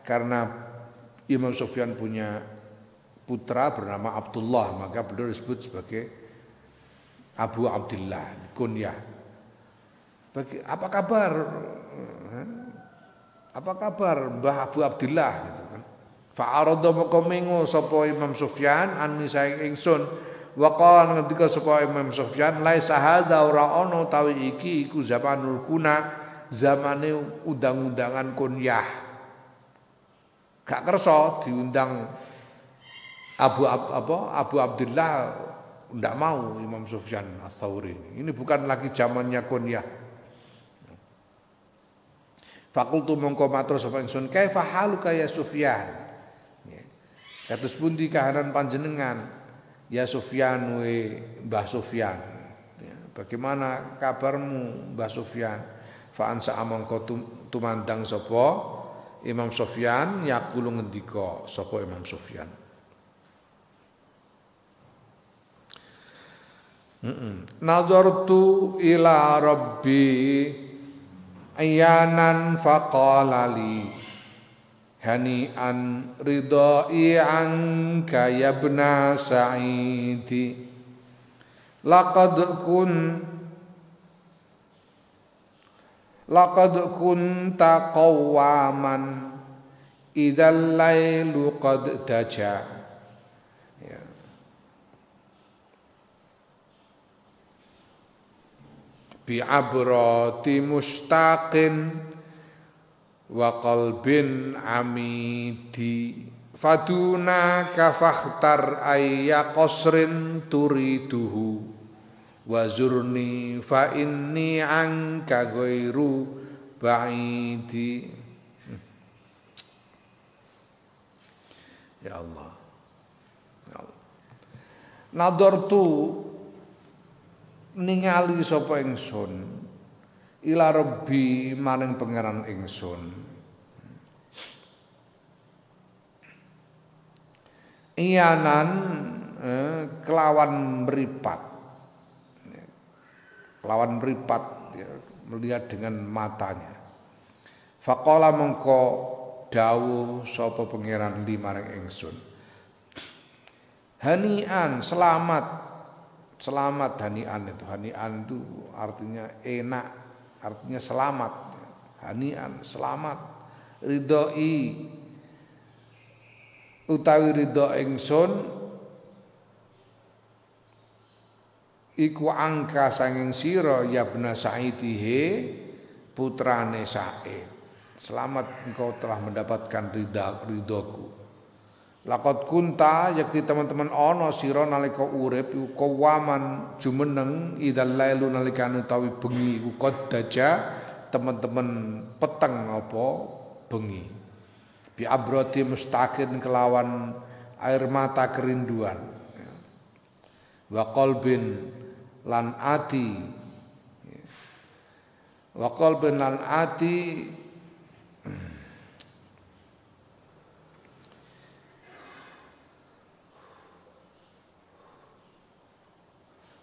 Speaker 1: karena Imam Sufyan punya putra bernama Abdullah, maka beliau disebut sebagai Abu Abdillah kunyah. Apa kabar? Apa kabar Mbah Abu Abdillah gitu kan. Fa'arada moko mengo sapa Imam Sufyan an saing ingsun wa qala ngendika sapa Imam Sufyan laisa hadza ora ana utawi iki iku zamanul kuna zamane undang-undangan kunyah. Gak kersa diundang Abu Abdillah ndak mau Imam Sufyan As-Tsauri. Ini bukan lagi zamannya kunyah. Fakultu mongko matur sapa ingsun kaifa haluka ya Sufyan. Kados pundi kahanan panjenengan ya Sufyan we Mbah Sufyan. Bagaimana kabarmu Mbah Sufyan? Fa ansa mongko tumandang sapa Imam Sufyan yaqulu ngendika sapa Imam Sufyan. Nazartu ila rabbi ayanan faqalali hani'an ridai anka ya ibna sa'idi laqad kunta qawwaman idzal lailu qad daja ya. Bi'abrati mustaqin wa qalbin amidi faduna kafakhtar ayya qasrin turiduhu wa zurni fa inni anka ghairu ba'idi. Ya Allah, ya Allah. Nadortu ningali sapa ingsun ila rabbi maring pangeran ingsun iyanan kelawan meripat ya, melihat dengan matanya. Faqala mengko dawuh sapa pangeran li maring ingsun hanian selamat hanian itu artinya enak, artinya selamat. Hanian selamat ridhoi utawi ridho ingsun iku angka sanging sira ya bna Sa'idihe putrane Sa'id. Selamat engkau telah mendapatkan ridhoku. Laqad kunta yakti teman-teman ana sira nalika urip iku qawaman jumeneng idzal lailu nalikane utawi bengi iku qaddaja teman-teman peteng apa bengi. Bi abrati mustaqin kelawan air mata kerinduan. Wa qalbin lan ati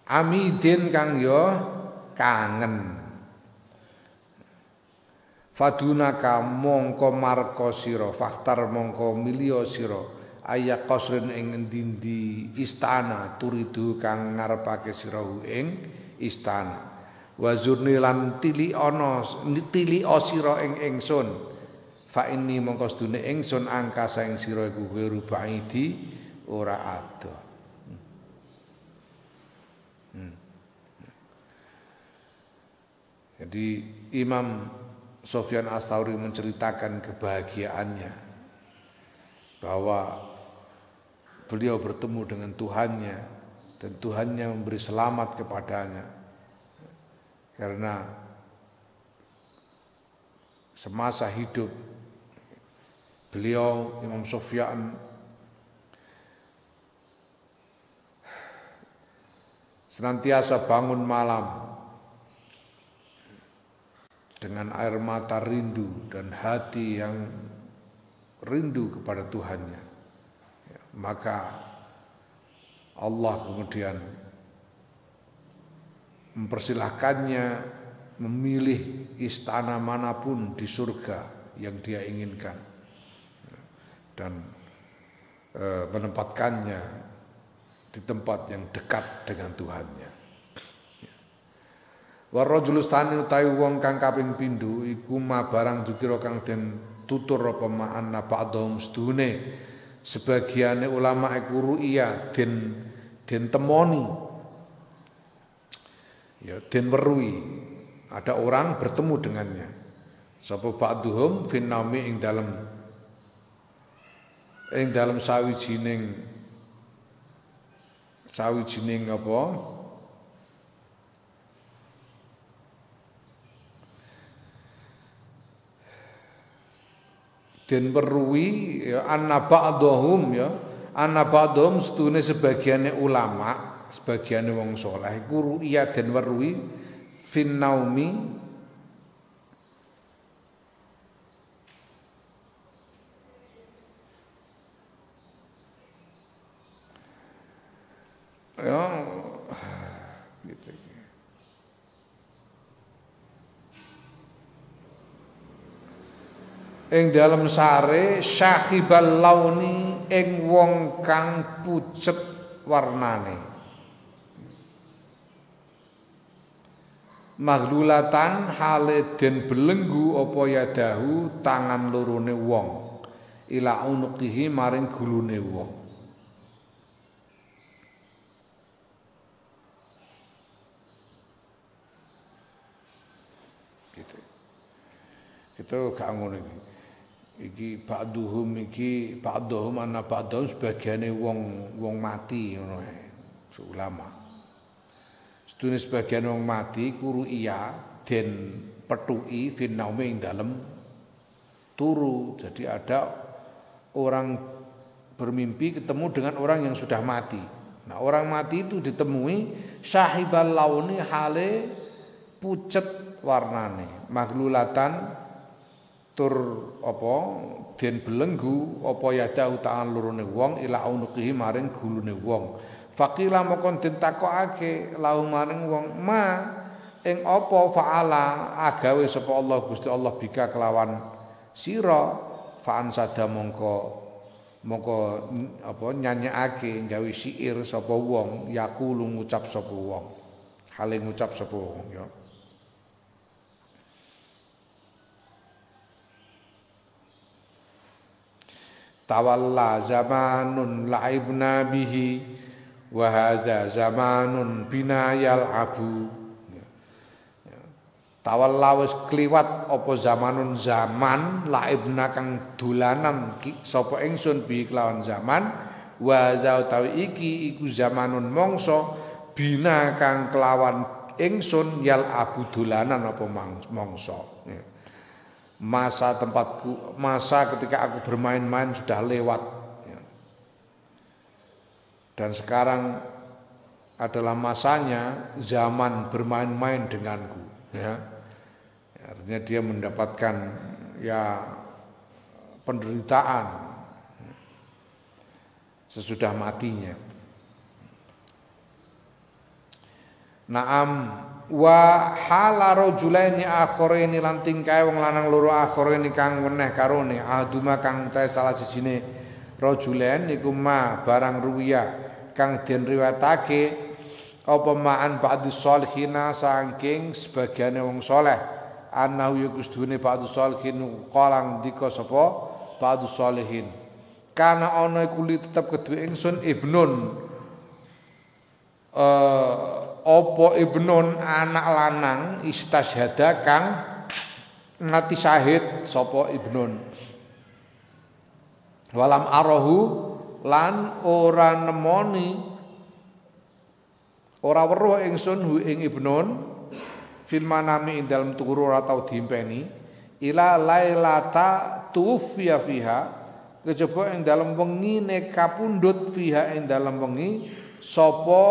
Speaker 1: amidin kang yo kangen. Fadunaka mongko marko sira faktar mongko milio sira ayak qasrin ing endi istana turidu kang ngarepake sira ing istana. Wazurni lan tili sira ing ingsun fa inni mongko sedune ingsun angka saing sira iku guru baidi ora adoh. Jadi Imam Sufyan Ats-Tsauri menceritakan kebahagiaannya bahwa beliau bertemu dengan Tuhannya dan Tuhannya memberi selamat kepadanya karena semasa hidup beliau Imam Sufyan senantiasa bangun malam dengan air mata rindu dan hati yang rindu kepada Tuhannya. Maka Allah kemudian mempersilahkannya memilih istana manapun di surga yang dia inginkan dan menempatkannya di tempat yang dekat dengan Tuhannya. Warajul stani utawi wong kang kaping pindho iku ma barang dikira kang den tutur apa ma'anna ba'dhum sedune sebagiane ulama iku ru'ya den temoni ya den weruhi ada orang bertemu dengannya sapa ba'dhum fin naumi ing dalem sawijining apa den weruhi ya anna ba'dhum setune sebagiane ulama sebagiane wong saleh iku ru'ya den weruhi fin naumi ya gitu. Ing dalam sare syahibal launi ing wong kang pucet warnane maghlulatan hale den belenggu apa yadahu tangan lorone wong ila unuqihi maring gulune wong gitu. Kita gak ngono iki. Iki ba'duhum ana ba'dhum sebagiane wong mati ngono ae. Ulama. Sedune sebagian wong mati kuru iya den petuki finaume ing dalem turu. Jadi ada orang bermimpi ketemu dengan orang yang sudah mati. Nah, orang mati itu ditemui syahibal launi hale pucet warnane, maglulatan tur apa den belenggu apa yada utahan lurune wong ila unuqihi maring gulune wong. Faqila mokon den takokake lahu maring wong ma ing apa faala agawe sapa Allah Gusti Allah bika kelawan sira faan sada mongko apa nyanyekake gawe syair sapa wong yaqulu ngucap sapa wong hale ngucap sapa wong ya. Tawalla zamanun la'ibna bihi wa hadza zamanun bina yal'abu. Tawalla wis kliwat apa zamanun zaman la'ibna kang dolanan sapa ingsun bi kelawan zaman wa za utawi iki iku zamanun mangsa bina kang kelawan ingsun yal'abu dolanan apa mangsa. Masa tempatku, masa ketika aku bermain-main sudah lewat ya. Dan sekarang adalah masanya zaman bermain-main denganku ya. Artinya dia mendapatkan ya penderitaan sesudah matinya. Naam wa hala rajulaini akharaini lan tingkae wong lanang loro akharaini kang weneh karone aduma kang ta salah sijine rajulain iku ma barang ruwiya kang den riwayatake apa ma'an ba'dus sholihina saking sebagiane wong saleh ana ya kustune ba'dus sholihin qalang dika sapa ba'dus sholihin kana ana iku li tetep kedue ingsun ibnun apa ibnun anak lanang istasyhada kang ngati syahid sapa ibnun walam arahu lan ora nemoni ora weruh ingsun hu ing ibnun fil manami ing dalem turu ora tau diimpeni ila lailata tufiya fiha kejaba ing dalem wengine kapundhut fiha ing dalem wengi sapa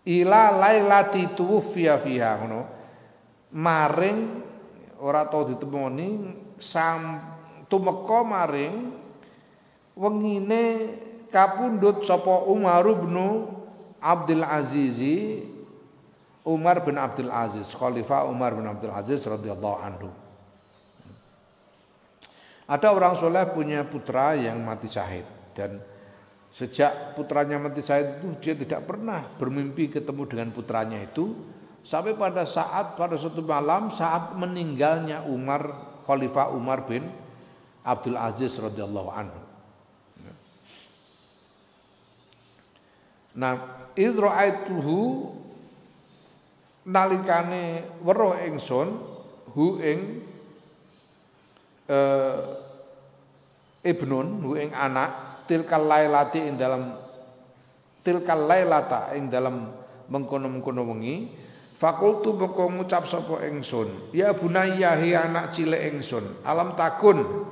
Speaker 1: ila lailati tuwfiya fiha ngono maring ora tau ditemoni tumeka maring wengine kapundhut sapa Umar bin Abdul Aziz Umar bin Abdul Aziz Khalifah Umar bin Abdul Aziz radhiyallahu anhu. Ada orang soleh punya putra yang mati syahid dan sejak putranya mati syahid itu dia tidak pernah bermimpi ketemu dengan putranya itu sampai pada suatu malam saat meninggalnya Umar Khalifah Umar bin Abdul Aziz radhiyallahu anhu. Nah, idra'aituhu nalikane weruh ingsun hu ing ibnun hu ing anak tilkal lailata ing dalam mengkono-mengkono wengi fakultu moko ngucap sapa ingsun ya bunayya hi anak cilik ingsun alam takun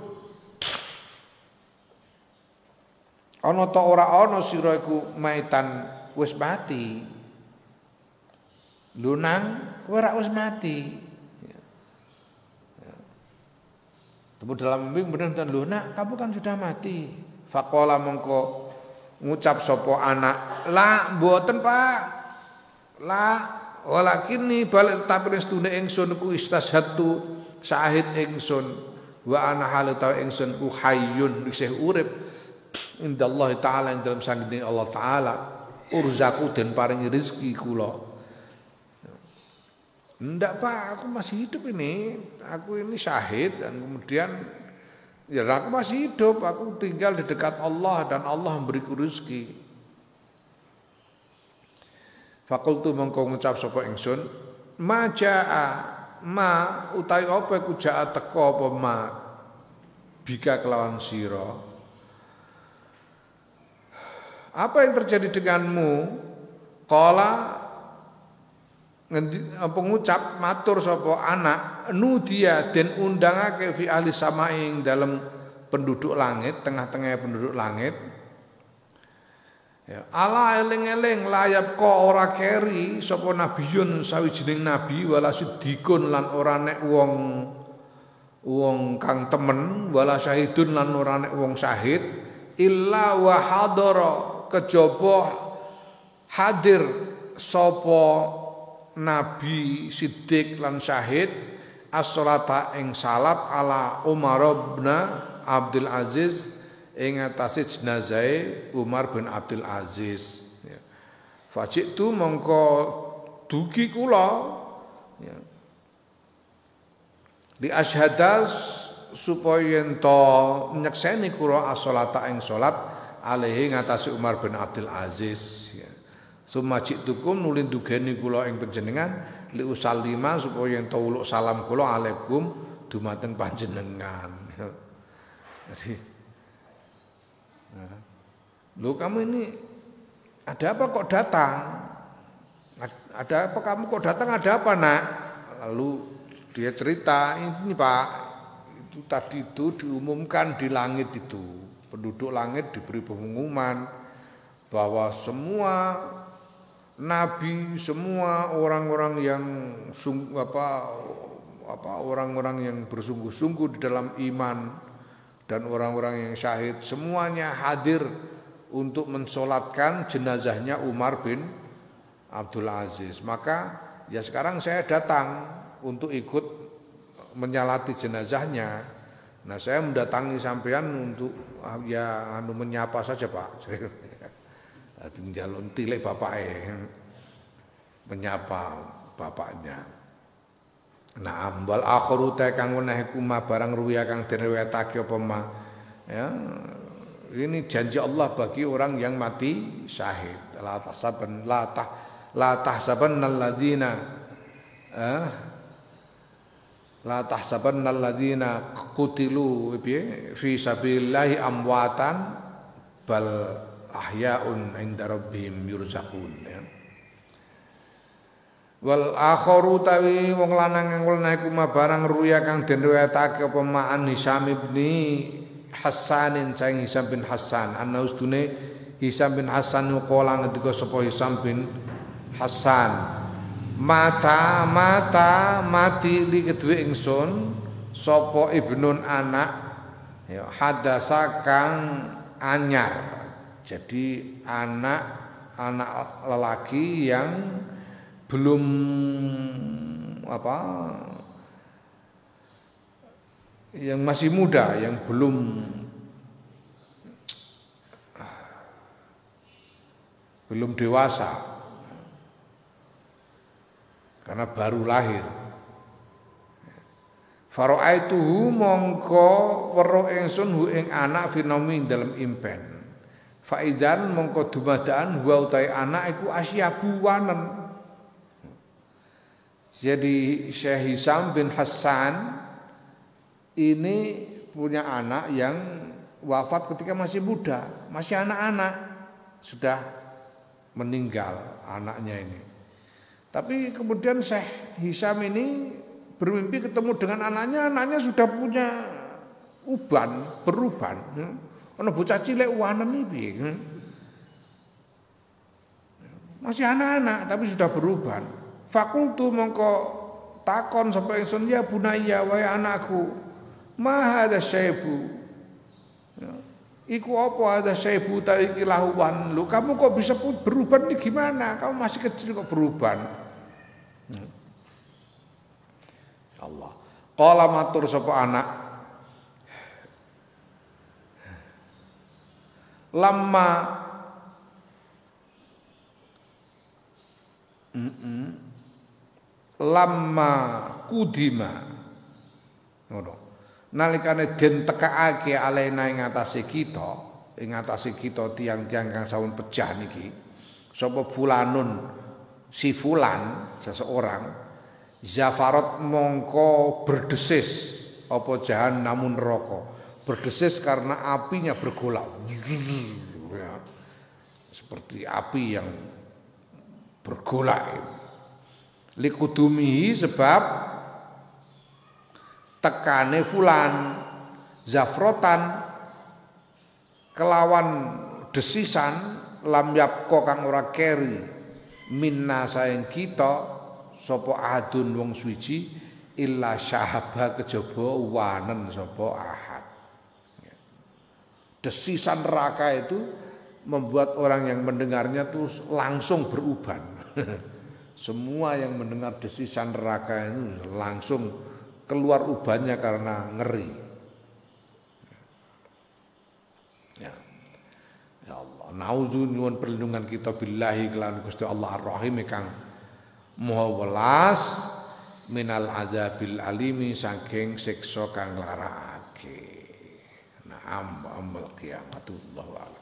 Speaker 1: ana ta ora ana sira iku maitan wis mati lho nang kowe ora wis mati. Temu dalam mimpi benar lho nak kamu kan sudah mati. Faqala mongko ngucap sapa anak la mboten Pak la walakinni balik tapi stune ingsun ku istashhadu syahid ingsun wa ana halu ta ingsun ku hayyun isih urip indallah taala ing dalam sanggene Allah taala urzaku den paringi rezeki kula. Enggak Pak, aku masih hidup ini. Aku ini syahid dan kemudian ya aku masih hidup. Aku tinggal di dekat Allah dan Allah memberiku rezeki. Fakultu mengko ngucap sapa ingsun, "Ma jaa ma utawi apa iku jaa teka apa ma bika kelawan sira. Apa yang terjadi denganmu? Qala pengucap matur sapa anak nudia den undangake fi ahli samaing dalam penduduk langit, tengah-tengah penduduk langit. Ya, ala eling-eling layap ko ora keri sapa nabiyun sawijining nabi wala sidikun lan ora nek wong kang temen wala syahidun lan ora nek wong syahid illa wa hadara kejaba hadir sapa Nabi Siddiq lan syahid as-salata ing salat ala Umar bin Abdul Aziz ing atase jenazah Umar bin Abdul Aziz. Fajitu mongko dugi kula ya. Di ashadas supaya ento nyekseni kula as-salata ing salat alaihi ngatasi Umar bin Abdul Aziz ya. Sumajitukum nulin dugeni kula ing panjenengan li usallima supaya ento uluk salam kula alaikum dumateng panjenengan. Jadi loh kamu ini ada apa kok datang? Ada apa kamu kok datang? Ada apa nak? Lalu dia cerita ini Pak, itu tadi itu diumumkan di langit itu penduduk langit diberi pengumuman bahwa semua nabi, semua orang-orang yang orang-orang yang bersungguh-sungguh di dalam iman dan orang-orang yang syahid semuanya hadir untuk mensolatkan jenazahnya Umar bin Abdul Aziz. Maka ya sekarang saya datang untuk ikut menyalati jenazahnya. Nah saya mendatangi sampean untuk ya menyapa saja Pak. Tinggal tilek bapaknya menyapa bapaknya. Nah ambal akhiru ta kang weneh kuma barang ruya kang diriwayatake apa ma. Ya, ini janji Allah bagi orang yang mati syahid. La tahsabanna alladziina qutilu fi sabilillahi amwatan bal ahya'un 'inda rabbihim yurzaqun ya. Wal akharu tawi wong lanang kang weneh kuma barang ruya kang den riwayatake apa ma'an Hisam bin Hassanin saing Hisam bin Hassan ana ustune Hisam bin Hassan qala ngendika sapa Hisam bin Hassan mata mati li kedue ingsun sapa ibnun anak ya hadasa kang anyar jadi anak lelaki yang belum yang masih muda, yang belum dewasa karena baru lahir. Faraaituhu mongko weruh ingsun hu ing anak finomi dalam impen. Faidan mongko dumadaan wa utai anak iku asyabu wanen. Jadi Syekh Hisam bin Hassan ini punya anak yang wafat ketika masih muda, masih anak-anak, sudah meninggal anaknya ini. Tapi kemudian Syekh Hisam ini bermimpi ketemu dengan anaknya sudah punya beruban. Ana bocah cilik wanen iki. Masih anak-anak tapi sudah beruban. Fakultu mongko takon sapa ingsun ya bunayya wa anakku ma hadza syaibu ya. Iku apa hadza syaibu ta iki lahuwan lu kamu kok bisa beruban ini gimana kamu masih kecil kok beruban Allah qala matur sapa anak lamma kudima ngono nalikane den tekaake alena ing atase kita tiang-tiang kang sampun pejah niki sapa fulanun si fulan seseorang Zafarat mongko berdesis apa jahannamun neraka. Berdesis karena apinya bergolak. Ya, seperti api yang bergolak. Likudumihi sebab tekane fulan zafrotan kelawan desisan lam yapko kang ora keri minna saing kita sapa adun wong suci illa syahaba kejaba wanen sapa ahad. Desisan neraka itu membuat orang yang mendengarnya tuh langsung beruban. Semua yang mendengar desisan neraka itu langsung keluar ubannya karena ngeri. Ya, ya Allah, nauzu nyuwun perlindungan kita billahi kelan Gusti Allah Ar-Rahim kang Maha welas minal adzabil alimi saking siksa kang larakake. Na'am amal qiyamatullahu alam.